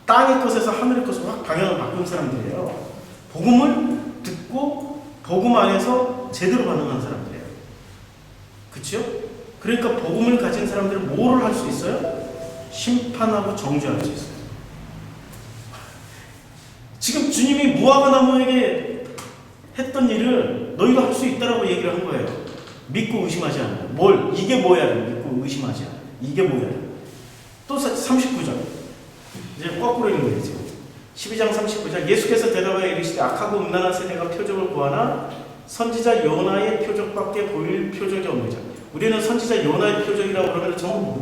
Speaker 1: 땅의 것에서 하늘의 것으로 확 방향을 바꾼 사람들이에요. 복음을 듣고 복음 안에서 제대로 반응한 사람들이에요. 그렇죠? 그러니까 복음을 가진 사람들은 뭐를 할 수 있어요? 심판하고 정죄할 수 있어요. 지금 주님이 무화과 나무에게 했던 일을 너희도 할 수 있다라고 얘기를 한 거예요. 믿고 의심하지 않아요. 이게 뭐야? 믿고 의심하지 않아요. 이게 뭐야? 또 39절. 이제 거꾸로 읽는 거예요, 지금. 12장 39절. 예수께서 대답하여 이르시되 악하고 음란한 세대가 표적을 구하나 선지자 요나의 표적밖에 보일 표적이 없는 자. 우리는 선지자 요나의 표적이라고 그러면 전부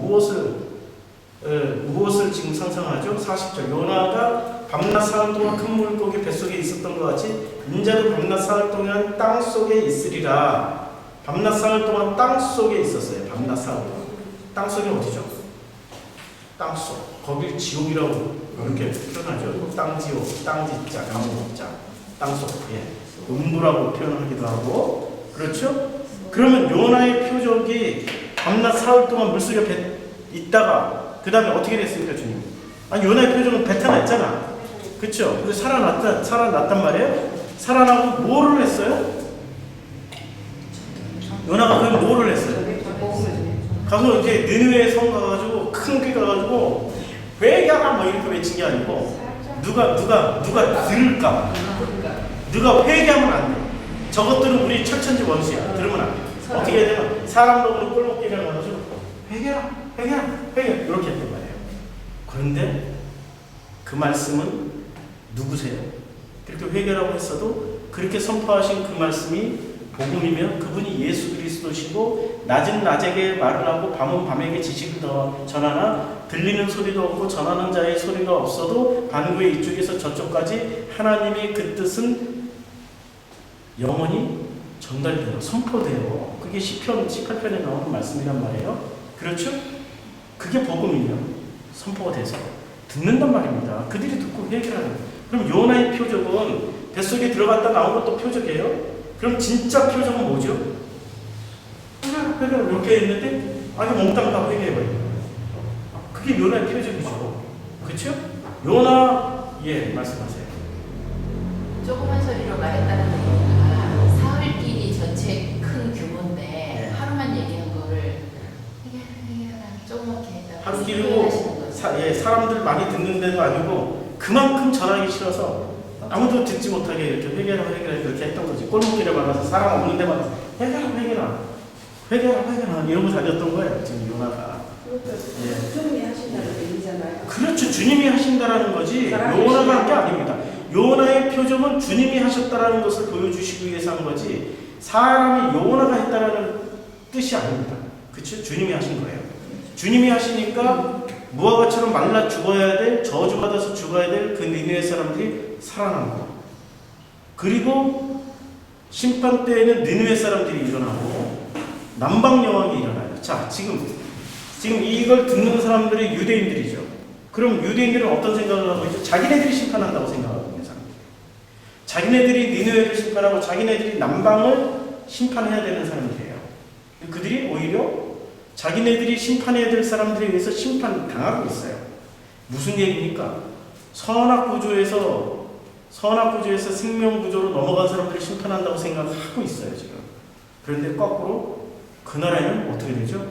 Speaker 1: 무엇을 지금 상상하죠? 40절. 요나가 밤낮 사흘 동안 큰 물고기 뱃속에 있었던 것 같이 인자도 밤낮 사흘 동안 땅 속에 있으리라. 밤낮 사흘 동안 땅 속에 있었어요. 밤낮 사흘 동안. 땅 속이 어디죠? 땅 속. 거길 지옥이라고 이렇게 표현하죠. 땅지옥, 땅지자, 강목자, 땅 속. 음부라고 표현하기도 하고. 그렇죠? 그러면 요나의 표적이 밤낮 사흘 동안 물속에 있다가 그 다음에 어떻게 됐습니까, 주님? 요나의 표적은 뱉어냈잖아. 그쵸? 그래서 살아났단 말이에요? 살아나고 뭐를 했어요? 요나가 그럼 뭐를 했어요? 가서 이렇게 느느웨 성 가가지고 큰 길 가가지고 회개하라 뭐 이렇게 외친 게 아니고 누가 들을까? 누가 회개하면 안 돼. 저것들은 우리 철천지 원수야. 들으면 안 돼. 어떻게 해야 되나? 사람 너무 꼴먹기를 가지고 회개라 이렇게 했단 말이에요. 그런데 그 말씀은 누구세요? 그렇게 회개라고 했어도 그렇게 선포하신 그 말씀이 복음이면 그분이 예수 그리스도시고 낮은 낮에게 말을 하고 밤은 밤에게 지식을 전하나 들리는 소리도 없고 전하는 자의 소리가 없어도 반구의 이쪽에서 저쪽까지 하나님의 그 뜻은 영원히 전달돼요. 선포돼요. 그게 시편 18편에 나오는 말씀이란 말이에요. 그렇죠? 그게 복음이면 선포가 돼서 듣는단 말입니다. 그들이 듣고 회개하는. 그럼 요나의 표적은 뱃속에 들어갔다 나온 것도 표적이에요? 그럼 진짜 표적은 뭐죠? 회개를 이렇게 했는데 아주 몽땅 다 회개해버려요. 그게 요나의 표적이죠. 그렇죠? 요나 말씀하세요.
Speaker 2: 조그만 소리로 말했다는 얘기가 사흘끼리 전체 큰 규모인데 하루만 얘기한 거를 회개하라 조그맣게 했다고
Speaker 1: 하루끼리고 사람들 많이 듣는데도 아니고 그만큼 전하기 싫어서 아무도 듣지 못하게 이렇게 회개라 그렇게 했던 거지. 꼴목길에 만나서 사람 없는 데 만나서 회개라 이러고 다녔던 거예요. 지금 요나가.
Speaker 3: 주님이 하신다는 얘기잖아요.
Speaker 1: 그렇죠. 주님이 하신다라는 거지 요나가 한 게 아닙니다. 요나의 표정은 주님이 하셨다라는 것을 보여주시기 위해서 한 거지 사람이 요나가 했다라는 뜻이 아닙니다. 그렇죠? 주님이 하신 거예요. 주님이 하시니까 무화과처럼 말라 죽어야 될, 저주받아서 죽어야 될 그 니느웨 사람들이 살아난 거. 그리고 심판 때에는 니느웨 사람들이 일어나고 남방 여왕이 일어나요. 자, 지금 이걸 듣는 사람들이 유대인들이죠. 그럼 유대인들은 어떤 생각을 하고 있죠? 자기네들이 심판한다고 생각하고 있는 사람들. 자기네들이 니느웨를 심판하고 자기네들이 남방을 심판해야 되는 사람들이에요. 그들이 오히려 자기네들이 심판해야 될 사람들에 의해서 심판당하고 있어요. 무슨 얘기입니까? 선악구조에서 생명구조로 넘어간 사람들을 심판한다고 생각하고 있어요, 지금. 그런데 거꾸로 그 나라에는 어떻게 되죠?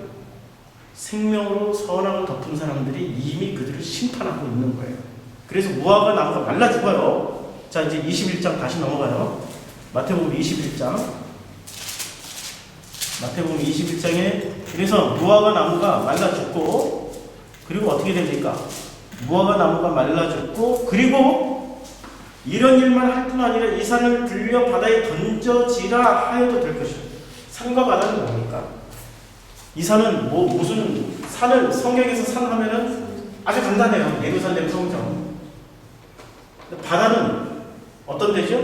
Speaker 1: 생명으로 선악을 덮은 사람들이 이미 그들을 심판하고 있는 거예요. 그래서 무화과 나무가 말라 죽어요. 자, 이제 21장 다시 넘어가요. 마태복음 21장. 마태복음 21장에 그래서 무화과 나무가 말라 죽고 그리고 어떻게 됩니까? 무화과 나무가 말라 죽고 그리고 이런 일만 할 뿐 아니라 이 산을 들려 바다에 던져지라 하여도 될 것이다. 산과 바다는 뭡니까? 이 산은 무슨 산을 성경에서 산 하면은 아주 간단해요. 예루살렘 성전. 바다는 어떤 데죠?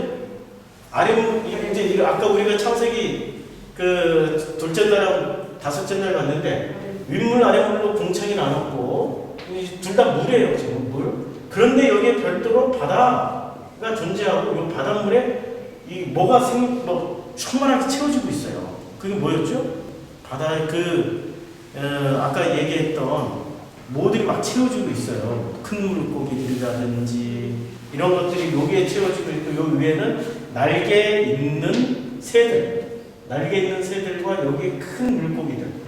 Speaker 1: 이제 아까 우리가 창세기 그 둘째 날하고 다섯째 날 갔는데 윗물 아랫물로 공창이 나눴고 둘 다 물이에요. 지금 물. 그런데 여기에 별도로 바다가 존재하고 이 바닷물에 이 뭐가 충만하게 채워지고 있어요. 그게 뭐였죠? 바다에 아까 얘기했던 뭐들이 막 채워지고 있어요. 큰 물고기들이라든지 이런 것들이 여기에 채워지고 있고 요 위에는 날개 있는 새들과 여기 큰 물고기들.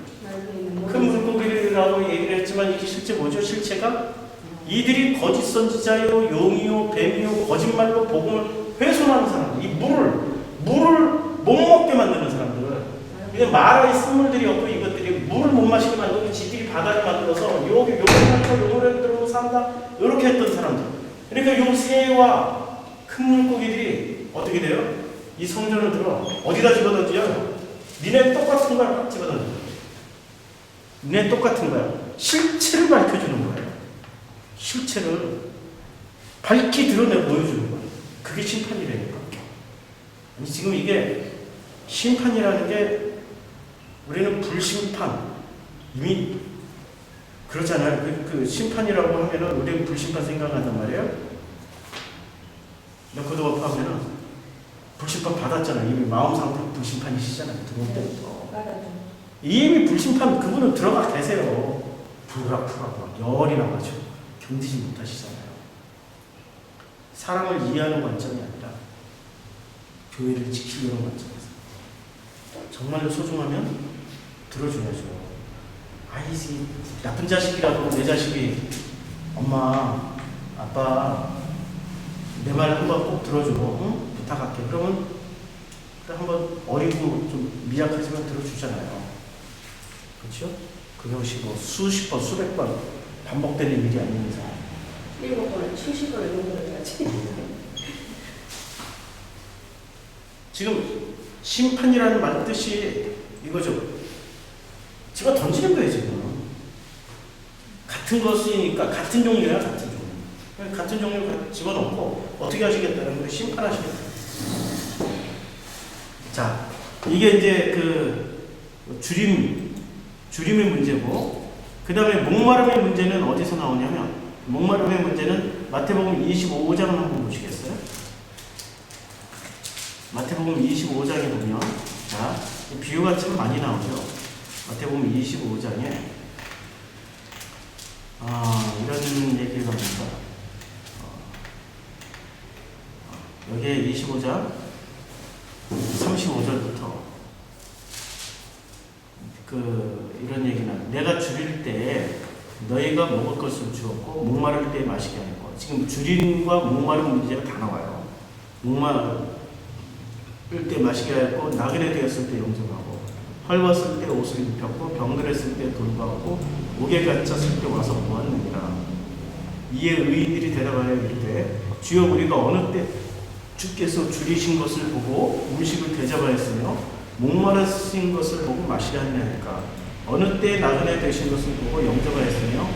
Speaker 1: 큰 물고기라고 얘기를 했지만 이게 실제 뭐죠? 실체가 이들이 거짓 선지자요, 용이요, 뱀이요, 거짓말로 복음을 훼손하는 사람들. 이 물을 못 먹게 만드는 사람들. 그냥 마라의 쓴물들이 없고 이것들이 물을 못 마시게 만들고 지들이 바다를 만들어서 요거를 들어오고 산다. 이렇게 했던 사람들. 그러니까 요 새와 큰 물고기들이 어떻게 돼요? 이 성전을 들어 어디다 집어던져요? 니네 똑같은 걸 확 집어던져. 니네 똑같은 거야. 실체를 밝혀주는 거예요. 실체를 밝히 드러내 보여주는 거예요. 그게 심판이라니까. 아니, 지금 이게 심판이라는 게 우리는 불심판 이미 그렇잖아요. 그 심판이라고 하면은 우리는 불심판 생각한단 말이에요. 너그도 하면은 불심판 받았잖아요. 이미 마음 상태 불심판이시잖아요. 들어올 때부터. 이미 불심판 그분은 들어가 계세요. 불가풀하고 열이 나가지고 견디지 못하시잖아요. 사람을 이해하는 관점이 아니라 교회를 지키려는 관점에서 정말로 소중하면 들어줘야죠. 아이지 나쁜 자식이라도 내 자식이 엄마 아빠 내 말 한번 꼭 들어줘. 응? 부탁할게. 그러면 한번 어리고 좀 미약하지만 들어주잖아요. 그렇죠? 그것이 뭐 수십 번, 수백 번 반복되는 일이 아닌 이상
Speaker 3: 7번을 70번을 정도를 해야지.
Speaker 1: 지금 심판이라는 말 뜻이 이거죠. 집어 던지는 거예요, 지금. 같은 것이니까 같은 종류야, 같은 종류. 같은 종류 집어넣고 어떻게 하시겠다는 거예요? 심판하시겠다. 자, 이게 이제 그 주림의 문제고, 그 다음에 목마름의 문제는 어디서 나오냐면, 목마름의 문제는 마태복음 25장을 한번 보시겠어요? 마태복음 25장에 보면, 자, 비유가 참 많이 나오죠. 마태복음 25장에 이런 얘기가 뭡니까? 여기에 25장 35절부터 이런 얘기는 내가 줄일 때 너희가 먹을 것을 주었고 목마를 때 마시게 하였고, 지금 줄임과 목마른 문제가 다 나와요. 목마를 때 마시게 하였고 나그네 되었을 때 용서하고 헐벗을 때 옷을 입혔고 병들었을 때 돌보았고 옥에 갇혔을 때 와서 보았느니라. 이에 의인들이 대답하여 이르되 주여 우리가 어느 때 주께서 줄이신 것을 보고 음식을 대접하였으며 목마르신 것을 보고 마시게 하느냐니까. 어느 때 나그네 되신 것을 보고 영접하였으며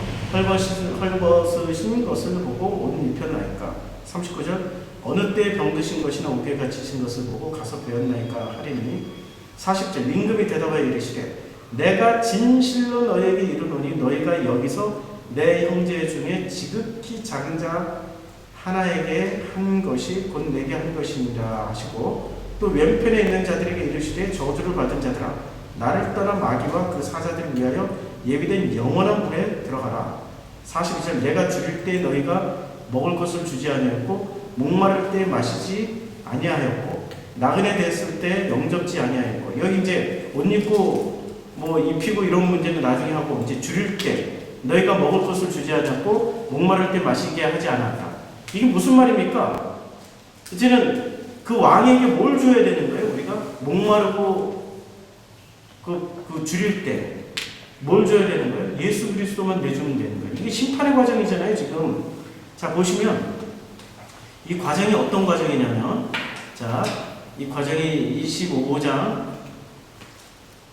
Speaker 1: 헐벗으신 것을 보고 옷 입혔나이까. 39절 어느 때 병드신 것이나 옥에 갇히신 것을 보고 가서 배웠나이까 하리니. 40절 임금이 대답하여 이르시되 내가 진실로 너희에게 이르노니 너희가 여기서 내 형제 중에 지극히 작은 자 하나에게 한 것이 곧 내게 한 것이니라 하시고, 또 왼편에 있는 자들에게 이르시되 저주를 받은 자들아 나를 떠나 마귀와 그 사자들을 위하여 예비된 영원한 불에 들어가라. 42절 내가 줄일 때 너희가 먹을 것을 주지 아니하였고 목마를 때 마시지 아니하였고 나그네 됐을 때 영접지 아니하였고. 여기 이제 옷 입고 뭐 입히고 이런 문제는 나중에 하고, 이제 줄일 때 너희가 먹을 것을 주지 않았고 목마를 때 마시게 하지 않았다. 이게 무슨 말입니까? 이제는 그 왕에게 뭘 줘야 되는 거예요? 우리가 목마르고 그 줄일 때 뭘 줘야 되는 거예요? 예수 그리스도만 내주면 되는 거예요. 이게 심판의 과정이잖아요, 지금. 자, 보시면 이 과정이 어떤 과정이냐면, 자, 이 과정이 25장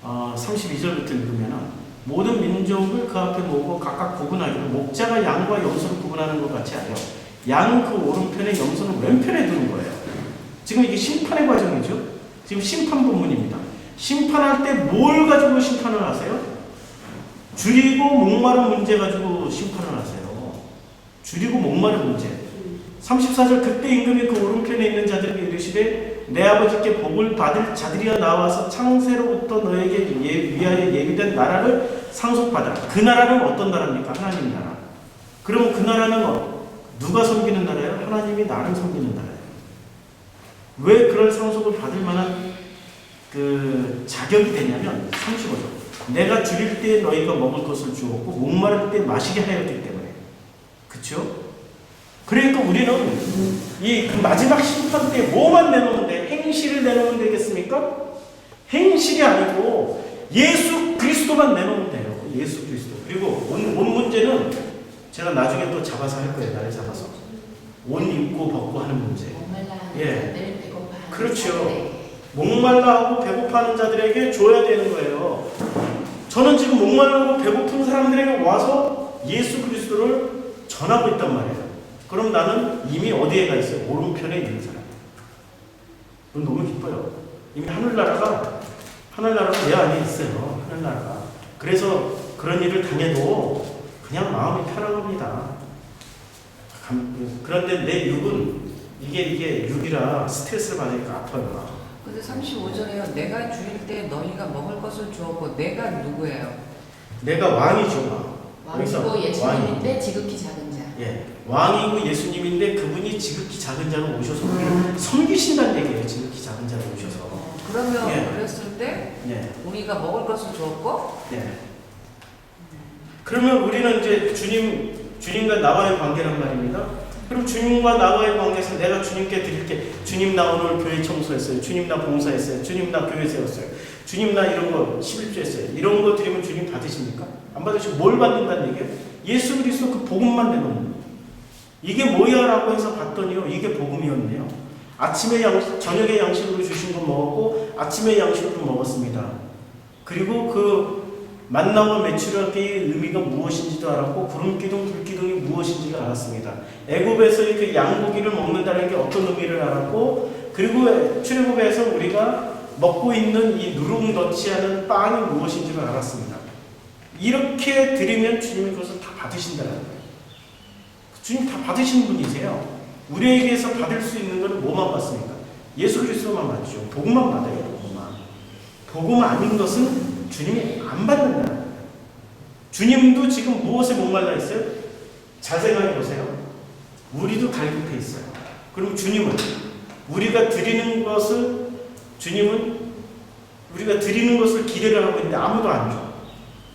Speaker 1: 32절부터 읽으면은 모든 민족을 그 앞에 모으고 각각 구분하기로 목자가 양과 염소를 구분하는 것 같이 하여 양 그 오른편에 염소는 왼편에 두는 거예요. 지금 이게 심판의 과정이죠. 지금 심판 본문입니다. 심판할 때 뭘 가지고 심판을 하세요? 줄이고 목마른 문제 가지고 심판을 하세요. 줄이고 목마른 문제. 34절 그때 임금이 그 오른편에 있는 자들에게 이르시되 내 아버지께 복을 받을 자들이여 나와서 창세로부터 너에게 위하여 예비된 나라를 상속받아라. 그 나라는 어떤 나라입니까? 하나님 나라. 그러면 그 나라는 누가 섬기는 나라예요? 하나님이 나를 섬기는 나라예요. 왜 그럴 상속을 받을 만한 그 자격이 되냐면 35절 내가 줄일 때 너희가 먹을 것을 주었고 목마를 때 마시게 하였기 때문에. 그렇죠? 그러니까 우리는 이 마지막 심판 때 뭐만 내놓으면 돼? 행실을 내놓으면 되겠습니까? 행실이 아니고 예수 그리스도만 내놓으면 돼요. 예수 그리스도. 그리고 온 문제는 제가 나중에 또 잡아서 할 거예요. 나를 잡아서. 옷 입고 벗고 하는 문제.
Speaker 2: 목말라 하는
Speaker 1: 예.
Speaker 2: 자들, 배고파하는
Speaker 1: 그렇죠.
Speaker 2: 자들에게.
Speaker 1: 목말라하고 배고파하는 자들에게 줘야 되는 거예요. 저는 지금 목말라하고 배고픈 사람들에게 와서 예수 그리스도를 전하고 있단 말이에요. 그럼 나는 이미 어디에 가 있어요? 오른편에 있는 사람. 그럼 너무 기뻐요. 이미 하늘나라가 내 안에 있어요. 하늘나라가. 그래서 그런 일을 당해도 그냥 마음이 편안합니다. 그런데 내 육은 이게 육이라 스트레스를 받으니까 아파요.
Speaker 4: 근데 35절에요. 내가 줄일 때 너희가 먹을 것을 주었고 내가 누구예요?
Speaker 1: 내가 왕이죠.
Speaker 2: 왕이고 예수님인데 지극히 작은 자.
Speaker 1: 예, 왕이고 예수님인데 그분이 지극히 작은 자로 오셔서 우리를 섬기신다는 얘기예요. 지극히 작은 자로 오셔서.
Speaker 4: 그러면
Speaker 1: 예.
Speaker 4: 그랬을 때
Speaker 1: 예,
Speaker 4: 우리가 먹을 것을 주었고
Speaker 1: 예. 그러면 우리는 이제 주님과 나와의 관계란 말입니다. 그럼 주님과 나와의 관계에서 내가 주님께 드릴게, 주님 나 오늘 교회 청소했어요, 주님 나 봉사했어요, 주님 나 교회 세웠어요, 주님 나 이런 거 11조 했어요, 이런 거 드리면 주님 받으십니까? 안 받으시고 뭘 받는다는 얘기예요? 예수 그리스도 그 복음만 내놓는 거예요. 이게 뭐야? 라고 해서 봤더니요, 이게 복음이었네요. 아침에 저녁에 양식으로 주신 거 먹었고 아침에 양식으로 먹었습니다. 그리고 그 만나와 메추라기의 의미가 무엇인지도 알았고 구름기둥 불기둥이 무엇인지를 알았습니다. 애굽에서의 그 양고기를 먹는다는 게 어떤 의미를 알았고, 그리고 출애굽에서 우리가 먹고 있는 이 누룽 넣지 않은 빵이 무엇인지를 알았습니다. 이렇게 드리면 주님이 그것을 다 받으신다는 거예요. 주님 다 받으시는 분이세요. 우리에게서 받을 수 있는 것은 뭐만 받습니까? 예수 그리스도만 받죠. 복음만 받아요. 복음만. 복음 아닌 것은 주님이 안 받는다. 주님도 지금 무엇에 목말라 있어요? 잘 생각해 보세요. 우리도 갈급해 있어요. 그럼 주님은 우리가 드리는 것을, 주님은 우리가 드리는 것을 기대를 하고 있는데 아무도 안 줘.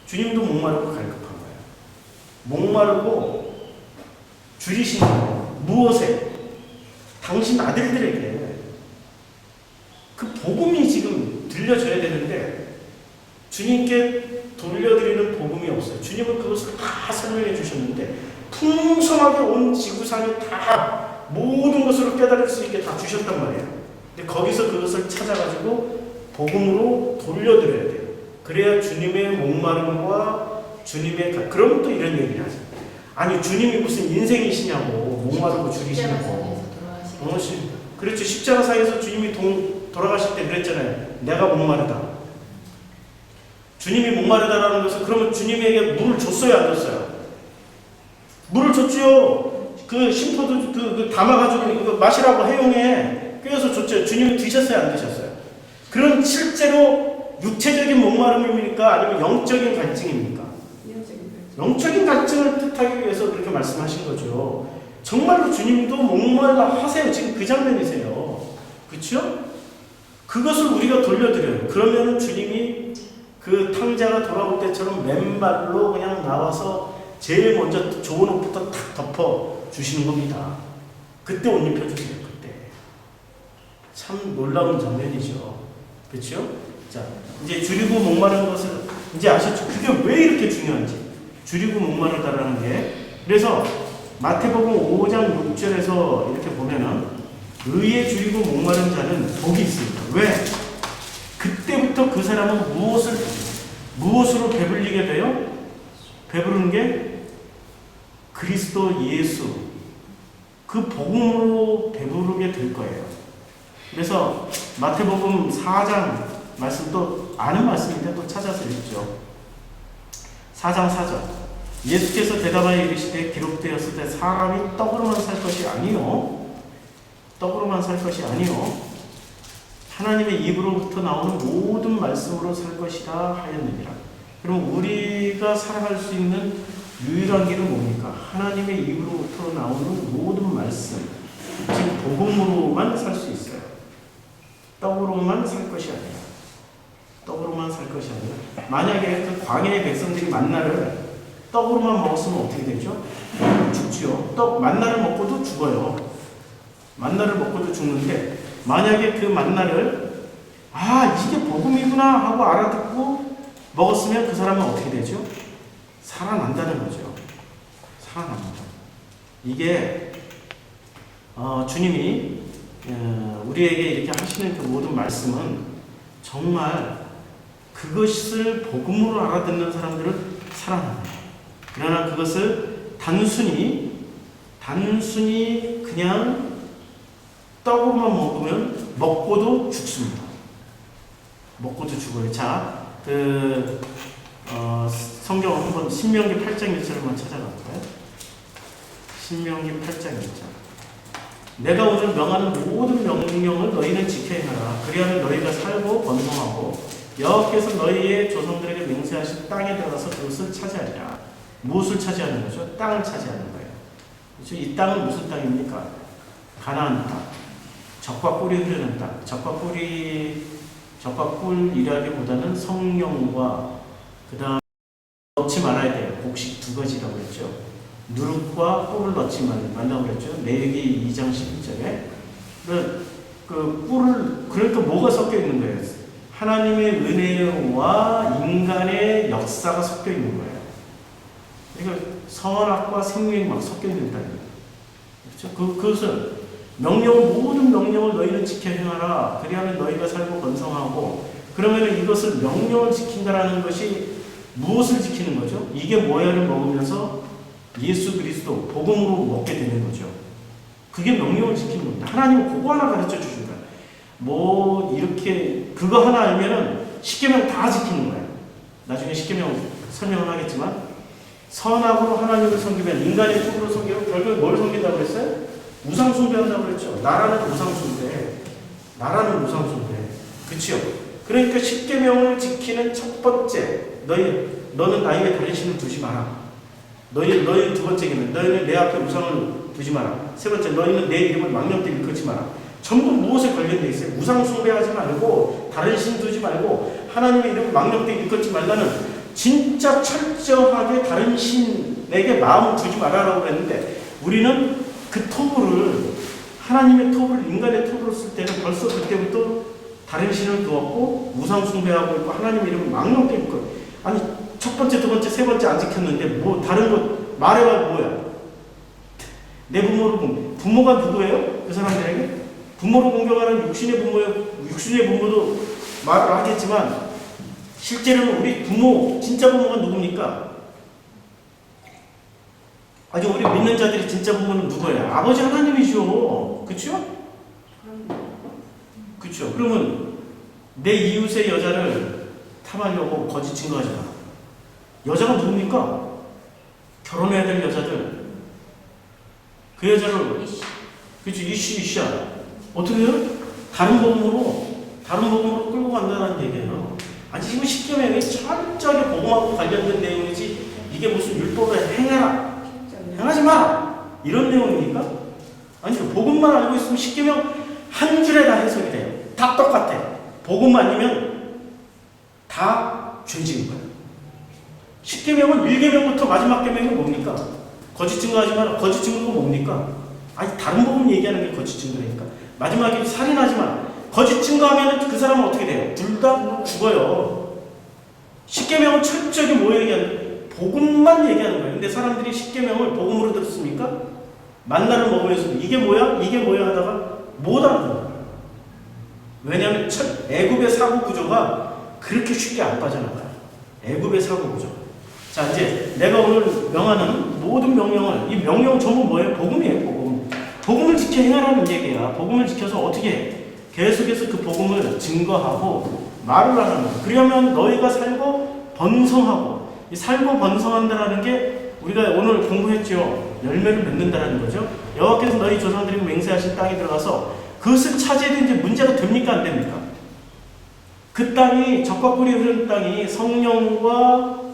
Speaker 1: 주님도 목마르고 갈급한 거예요. 목마르고 줄이신 거예요. 무엇에? 당신 아들들에게. 그 복음이 지금 들려줘야 되는데 주님께 돌려드리는 복음이 없어요. 주님은 그것을 다 설명해 주셨는데 풍성하게 온 지구상에 다 모든 것으로 깨달을 수 있게 다 주셨단 말이에요. 근데 거기서 그것을 찾아가지고 복음으로 돌려드려야 돼요. 그래야 주님의 목마름과 주님의 그럼 또 이런 얘기를 하죠. 아니 주님이 무슨 인생이시냐고, 목마르고 줄이시냐고. 그렇죠. 십자가상에서 주님이 돌아가실 때 그랬잖아요. 내가 목마르다. 주님이 목마르다라는 것은 그러면 주님에게 물을 줬어요, 안 줬어요? 물을 줬지요. 그 심포도 그 담아가지고 이거 마시라고 해용에 꿰어서 줬죠. 주님이 드셨어요, 안 드셨어요? 그런 실제로 육체적인 목마름입니까? 아니면 영적인 갈증입니까? 영적인 갈증을 뜻하기 위해서 그렇게 말씀하신 거죠. 정말로 주님도 목말라 하세요. 지금 그 장면이세요. 그렇죠? 그것을 우리가 돌려드려요. 그러면 주님이 그 탕자가 돌아올 때처럼 맨발로 그냥 나와서 제일 먼저 좋은 옷부터 탁 덮어 주시는 겁니다. 그때 옷 입혀주세요. 그때. 참 놀라운 장면이죠. 그렇죠? 자, 이제 줄이고 목마른 것을 이제 아셨죠? 그게 왜 이렇게 중요한지. 줄이고 목마르다라는 게. 그래서 마태복음 5장 6절에서 이렇게 보면은 의에 줄이고 목마른 자는 복이 있습니다. 왜? 그때부터 그 사람은 무엇으로 배불리게 돼요? 배부른 게 그리스도 예수, 그 복음으로 배부르게 될 거예요. 그래서 마태복음 4장 말씀 또 아는 말씀인데 또 찾아서 읽죠. 4장 4절. 예수께서 대답하여 이르시되 기록되었을 때 사람이 떡으로만 살 것이 아니요, 떡으로만 살 것이 아니요 하나님의 입으로부터 나오는 모든 말씀으로 살 것이다 하였느니라. 그럼 우리가 살아갈 수 있는 유일한 길은 뭡니까? 하나님의 입으로부터 나오는 모든 말씀, 지금 복음으로만 살 수 있어요. 떡으로만 살 것이 아니라. 떡으로만 살 것이 아니라. 만약에 그 광야의 백성들이 만나를 떡으로만 먹었으면 어떻게 되죠? 죽지요. 만나를 먹고도 죽어요. 만나를 먹고도 죽는데, 만약에 그 만나를 이게 복음이구나 하고 알아듣고 먹었으면 그 사람은 어떻게 되죠? 살아난다는 거죠. 살아납니다. 이게 주님이 우리에게 이렇게 하시는 그 모든 말씀은 정말 그것을 복음으로 알아듣는 사람들은 살아납니다. 그러나 그것을 단순히 그냥 떡으로만 먹으면 먹고도 죽습니다. 먹고도 죽어요. 자, 성경 한번 신명기 8장 1절 한번 찾아갈까요? 신명기 8장 1절. 내가 오늘 명하는 모든 명령을 너희는 지켜야 하라. 그리하면 너희가 살고 번성하고 여호와께서 너희의 조상들에게 맹세하신 땅에 들어가서 그것을 차지하리라. 무엇을 차지하는 거죠? 땅을 차지하는 거예요. 그렇죠? 이 땅은 무슨 땅입니까? 가나안 땅. 젖과 꿀이 흐르는 땅. 젖과 꿀이라기보다는 성령과 그 다음 먹지 말아야 돼요. 곡식 두 가지라고 했죠. 누룩과 꿀을 넣지 말라고 그랬죠. 레위기 2장 11절에. 그 꿀을, 그러니까 뭐가 섞여 있는 거예요? 하나님의 은혜와 인간의 역사가 섞여 있는 거예요. 그러니까 선악과 생명이 막 섞여 있는 거예요. 그렇죠? 그것은 모든 명령을 너희는 지켜 행하라. 그리하면 너희가 살고 번성하고. 그러면 이것을 명령을 지킨다라는 것이 무엇을 지키는 거죠? 이게 뭐야를 먹으면서 예수 그리스도 복음으로 먹게 되는 거죠. 그게 명령을 지키는 겁니다. 하나님은 그거 하나 가르쳐 주신 거예요. 뭐 이렇게 그거 하나 알면은 십계명 다 지키는 거예요. 나중에 십계명 설명을 하겠지만 선악으로 하나님을 섬기면 인간의 쪽으로 섬기면 결국에 뭘 섬긴다고 그랬어요? 우상 숭배한다고 그랬죠. 나라는 우상 숭배. 나라는 우상 숭배. 그렇죠? 그러니까 십계명을 지키는 첫 번째 너는 나에게 다른 신을 두지 마라. 너희 두 번째는 너희는 내 앞에 우상을 두지 마라. 세 번째 너희는 내 이름을 망령되이 일컫지 마라. 전부 무엇에 관련되어 있어요? 우상 숭배하지 말고 다른 신 두지 말고 하나님의 이름을 망령되이 일컫지 말라는 진짜 철저하게 다른 신에게 마음을 두지 말아라고 했는데 우리는 그 토부를 하나님의 토부를 인간의 토부로 쓸 때는 벌써 그때부터 다른 신을 두었고 우상 숭배하고 있고 하나님의 이름을 망령되이 일컫. 아니 첫 번째, 두 번째, 세 번째 안 지켰는데 뭐 다른 것 말해봐 뭐야? 내 부모가 누구예요? 그 사람들에게 부모를 공경하는 육신의 부모예요. 육신의 부모도 말을 하겠지만 실제로는 우리 부모 진짜 부모가 누굽니까? 아주 우리 믿는 자들이 진짜 부모는 누구예요? 아버지 하나님이죠. 그렇죠? 그렇죠. 그러면 내 이웃의 여자를 탐하려고 거짓 증거하지 마. 여자가 누굽니까? 결혼해야 될 여자들. 그 여자를, 그치, 이씨야. 어떻게 해요? 다른 복음으로 끌고 간다는 얘기예요. 아니, 지금 십계명이 철저하게 복음하고 관련된 내용이지, 이게 무슨 율법을 행해라. 행하지 마라. 이런 내용입니까? 아니, 복음만 알고 있으면 십계명 한 줄에 다 해석이 돼요. 다 똑같아. 복음만 아니면 다 죄지은 거예요. 십계명은 1계명부터 마지막 계명이 뭡니까? 거짓 증거하지 마라. 거짓 증거가 뭡니까? 아니 다른 부분 얘기하는 게 거짓 증거니까. 마지막에 살인하지 마라. 거짓 증거하면 그 사람은 어떻게 돼요? 둘 다 죽어요. 십계명은 철저하게 뭐 얘기하는? 복음만 얘기하는 거예요. 근데 사람들이 십계명을 복음으로 들었습니까? 만나를 먹으면서 이게 뭐야? 이게 뭐야? 하다가 못 알아듣는 거예요. 왜냐하면 애굽의 사고 구조가 그렇게 쉽게 안 빠져나가요. 애굽의 사고 구조. 자, 이제 내가 오늘 명하는 모든 명령을, 이 명령 전부 뭐예요? 복음이에요, 복음. 복음을 지켜 행하라는 얘기야. 복음을 지켜서 어떻게 해? 계속해서 그 복음을 증거하고 말을 하는 거야. 그러면 너희가 살고 번성하고, 이 살고 번성한다라는 게 우리가 오늘 공부했죠. 열매를 맺는다라는 거죠. 여호와께서 너희 조상들에게 맹세하신 땅에 들어가서 그것을 차지해도 이제 문제가 됩니까? 안 됩니까? 그 땅이 젖과 꿀이 흐르는 땅이 성령과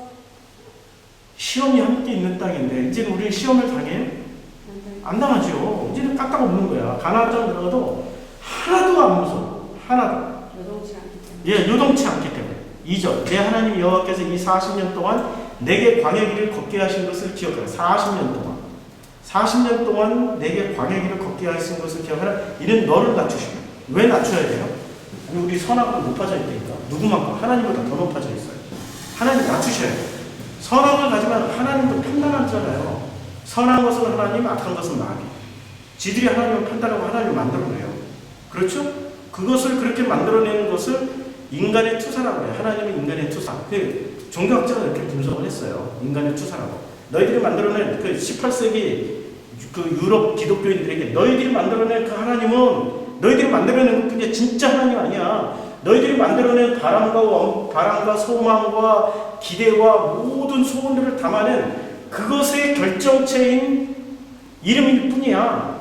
Speaker 1: 시험이 함께 있는 땅인데 이제는 우리는 시험을 당해요? 안 당하죠. 이제는 깍깍 없는 거야. 가나안 땅 들어가도 하나도 안 무서워. 하나도.
Speaker 3: 요동치 않기 때문에.
Speaker 1: 예, 요동치 않기 때문에. 2절. 내 하나님 여호와께서 이 40년 동안 내게 광야 길을 걷게 하신 것을 기억하라. 40년 동안. 40년 동안 내게 광야 길을 걷게 하신 것을 기억하라. 이는 너를 낮추시고. 왜 낮춰야 돼요? 아니, 우리 선악은 높아져 있다니까. 누구만큼? 하나님보다 더 높아져 있어요. 하나님 낮추셔야 돼요. 선악을 가지만 하나님도 판단하잖아요. 선한 것은 하나님, 악한 것은 마귀. 지들이 하나님을 판단하고 하나님을 만들어내요. 그렇죠? 그것을 그렇게 만들어내는 것을 인간의 투사라고 해요. 하나님은 인간의 투사. 그 종교학자가 이렇게 분석을 했어요. 인간의 투사라고. 너희들이 만들어낸 그 18세기 그 유럽 기독교인들에게 너희들이 만들어낸 그 하나님은 너희들이 만들어낸 것 그게 진짜 하나님 아니야. 너희들이 만들어낸 바람과 소망과 기대와 모든 소원들을 담아낸 그것의 결정체인 이름일 뿐이야.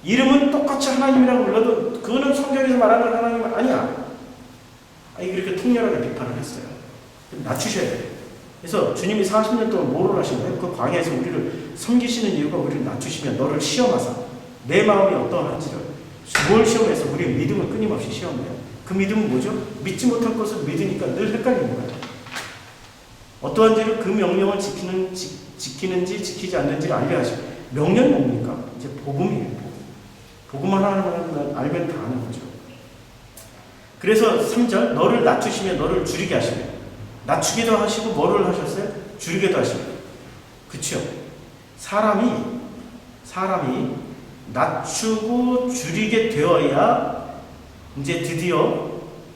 Speaker 1: 이름은 똑같이 하나님이라고 불러도 그거는 성경에서 말하는 하나님은 아니야. 아니 그렇게 통렬하게 비판을 했어요. 낮추셔야 돼요. 그래서 주님이 40년 동안 뭐를 하신 거예요? 그 광야에서 우리를 섬기시는 이유가 우리를 낮추시면 너를 시험하사 내 마음이 어떠한지를 뭘 시험해서 우리의 믿음을 끊임없이 시험해요. 그 믿음은 뭐죠? 믿지 못할 것을 믿으니까 늘 헷갈리는 거예요. 어떠한지를 그 명령을 지키는지 지키지 않는지를 알려야 하시고 명령이 뭡니까? 이제 복음이에요. 복음을 하나님을 알면 다 아는 거죠. 그래서 3절 너를 낮추시며 너를 줄이게 하시며 낮추기도 하시고 뭐를 하셨어요? 줄이기도 하시고 그쵸? 사람이 낮추고 줄이게 되어야 이제 드디어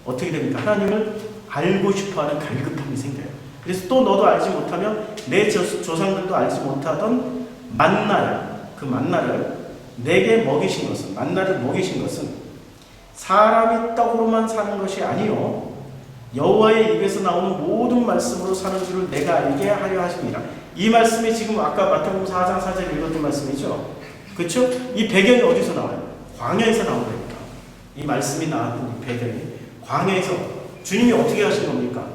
Speaker 1: 어떻게 됩니까? 하나님을 알고 싶어하는 갈급함이 생겨요. 그래서 또 너도 알지 못하면 내 조상들도 알지 못하던 만나를 그 만나를 내게 먹이신 것은 만나를 먹이신 것은 사람이 떡으로만 사는 것이 아니요 여호와의 입에서 나오는 모든 말씀으로 사는 줄을 내가 알게 하려 하십니다. 이 말씀이 지금 아까 마태복음 4장 4절 읽었던 말씀이죠. 그렇죠? 이 배경이 어디서 나와요? 광야에서 나온 겁니다. 이 말씀이 나왔던 이 배경이 광야에서 주님이 어떻게 하신 겁니까?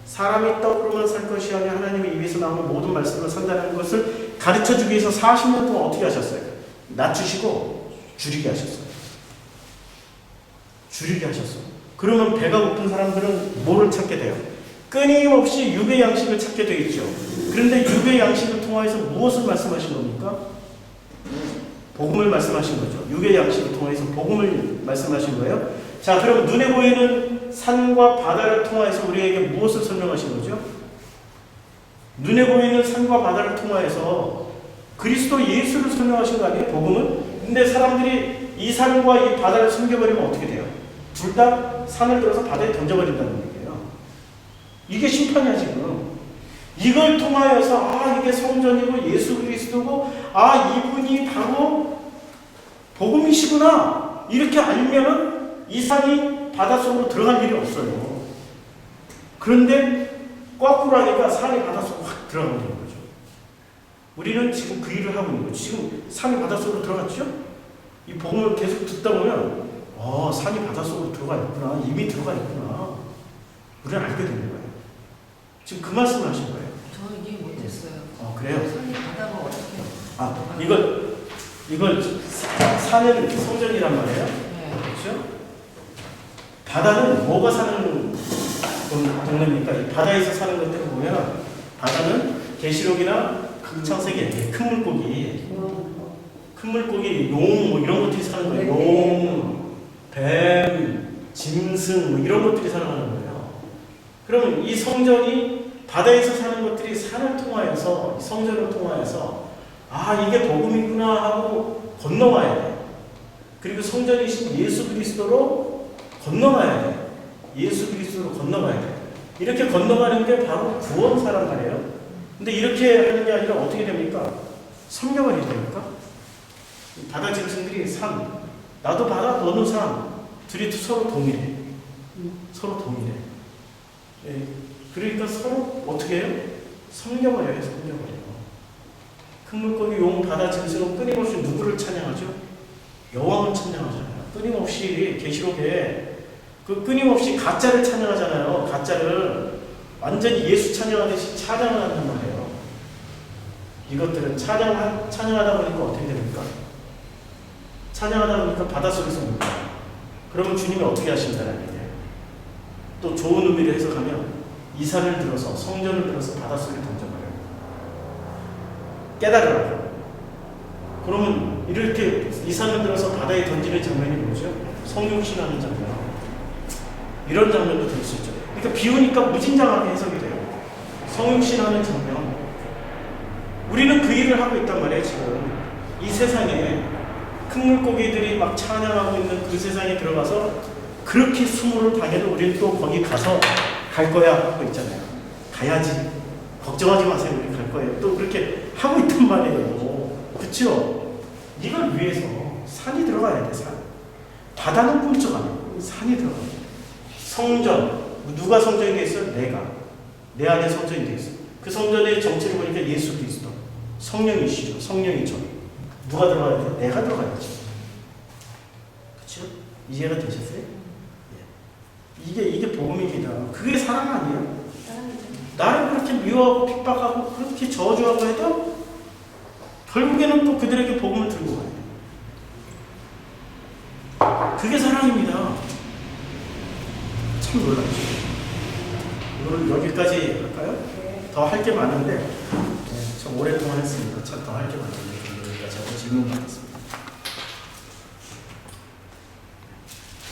Speaker 1: 사람이 떡으로만 살 것이 아니라 하나님의 입에서 나오는 모든 말씀으로 산다는 것을 가르쳐주기 위해서 40년 동안 어떻게 하셨어요? 낮추시고 줄이게 하셨어요. 줄이게 하셨어요. 그러면 배가 고픈 사람들은 뭐를 찾게 돼요? 끊임없이 육의 양식을 찾게 되어 있죠. 그런데 육의 양식을 통해서 무엇을 말씀하신 겁니까? 복음을 말씀하신 거죠. 육의 양식을 통해서 복음을 말씀하신 거예요. 자, 그럼 눈에 보이는 산과 바다를 통해서 우리에게 무엇을 설명하신 거죠? 눈에 보이는 산과 바다를 통해서 그리스도 예수를 설명하신 거 아니에요? 복음은? 근데 사람들이 이 산과 이 바다를 숨겨버리면 어떻게 돼요? 둘 다 산을 들어서 바다에 던져버린다는 얘기예요. 이게 심판이야 지금. 이걸 통하여서 이게 성전이고 예수 그리스도고 이분이 바로 복음이시구나 이렇게 알면은 이 산이 바닷속으로 들어갈 일이 없어요. 그런데 거꾸로 하니까 산이 바닷속으로 확 들어가는 거죠. 우리는 지금 그 일을 하고 있는 거죠. 지금 산이 바닷속으로 들어갔죠? 이 복음을 계속 듣다 보면 산이 바닷속으로 들어가 있구나. 이미 들어가 있구나. 우리는 알게 되는 거예요. 지금 그 말씀을 하신 거예요.
Speaker 4: 저 이해 못했어요.
Speaker 1: 그래요?
Speaker 4: 산이 바다가 어떻게?
Speaker 1: 이걸 산은 성전이란 말이에요.
Speaker 4: 네.
Speaker 1: 그렇죠? 바다는 뭐가 사는 동네입니까? 이 바다에서 사는 것들을 보면 바다는 계시록이나 창세기 큰 물고기, 용 이런 것들이 사는 거예요. 용, 뱀, 짐승 이런 것들이 살아가는 거예요. 그러면 이 성전이 바다에서 사는 것들이 산을 통하여서 성전을 통하여서 이게 복음이구나 하고 건너와야 돼. 그리고 성전이신 예수 그리스도로 건너가야 돼. 예수 그리스도로 건너가야 돼. 이렇게 건너가는 게 바로 구원사란 말이에요. 근데 이렇게 하는 게 아니라 어떻게 됩니까? 섬겨버리게 됩니까? 바다 짐승들이 산, 나도 바다, 너는 산, 둘이 서로 동일해. 서로 동일해. 그러니까 서로 어떻게 해요? 섬겨버려요, 섬겨버려요. 큰 물고기, 용, 바다 짐승은 끊임없이 누구를 찬양하죠? 여왕을 찬양하잖아요. 끊임없이 계시록에 끊임없이 가짜를 찬양하잖아요. 가짜를 완전히 예수 찬양하듯이 찬양을 한단 말이에요. 이것들은 찬양하다 보니까 어떻게 됩니까? 찬양하다 보니까 바닷속에서 뭡니까? 그러면 주님이 어떻게 하신다는 얘기예요. 또 좋은 의미를 해석하면 이산을 들어서 성전을 들어서 바닷속에 던져버려요. 깨달으라고. 그러면 이렇게 이산을 들어서 바다에 던지는 장면이 뭐죠? 성육신하는 장면. 이런 장면도 될 수 있죠. 그러니까 비우니까 무진장하게 해석이 돼요. 성육신하는 장면. 우리는 그 일을 하고 있단 말이에요. 지금 이 세상에 큰 물고기들이 막 찬양하고 있는 그 세상에 들어가서 그렇게 수모를 당해도 우리는 또 거기 가서 갈 거야 하고 있잖아요. 가야지. 걱정하지 마세요. 우리 갈 거예요. 또 그렇게 하고 있단 말이에요. 그렇죠? 이걸 위해서 산이 들어가야 돼. 산. 바다는 꿈쩍 안 해요. 산이 들어가야 돼. 성전. 누가 성전이 돼 있어요? 내가. 내 안에 성전이 돼 있어요. 그 성전의 정체를 보니까 예수 그리스도. 성령이시죠. 성령이죠. 누가 들어가야 돼요? 내가 들어가야지. 그렇죠? 이해가 되셨어요? 이게 복음입니다. 그게 사랑 아니에요? 나를 그렇게 미워하고 핍박하고 그렇게 저주하고 해도 결국에는 또 그들에게 복음을 들고 가요. 그게 사랑입니다. 참 놀랍죠. 오늘 여기까지 할까요?
Speaker 5: 더 할 게 많은데 참 오랫동안 했습니다. 참 더 할 게 많은데 그러니까 제가 질문 받겠습니다.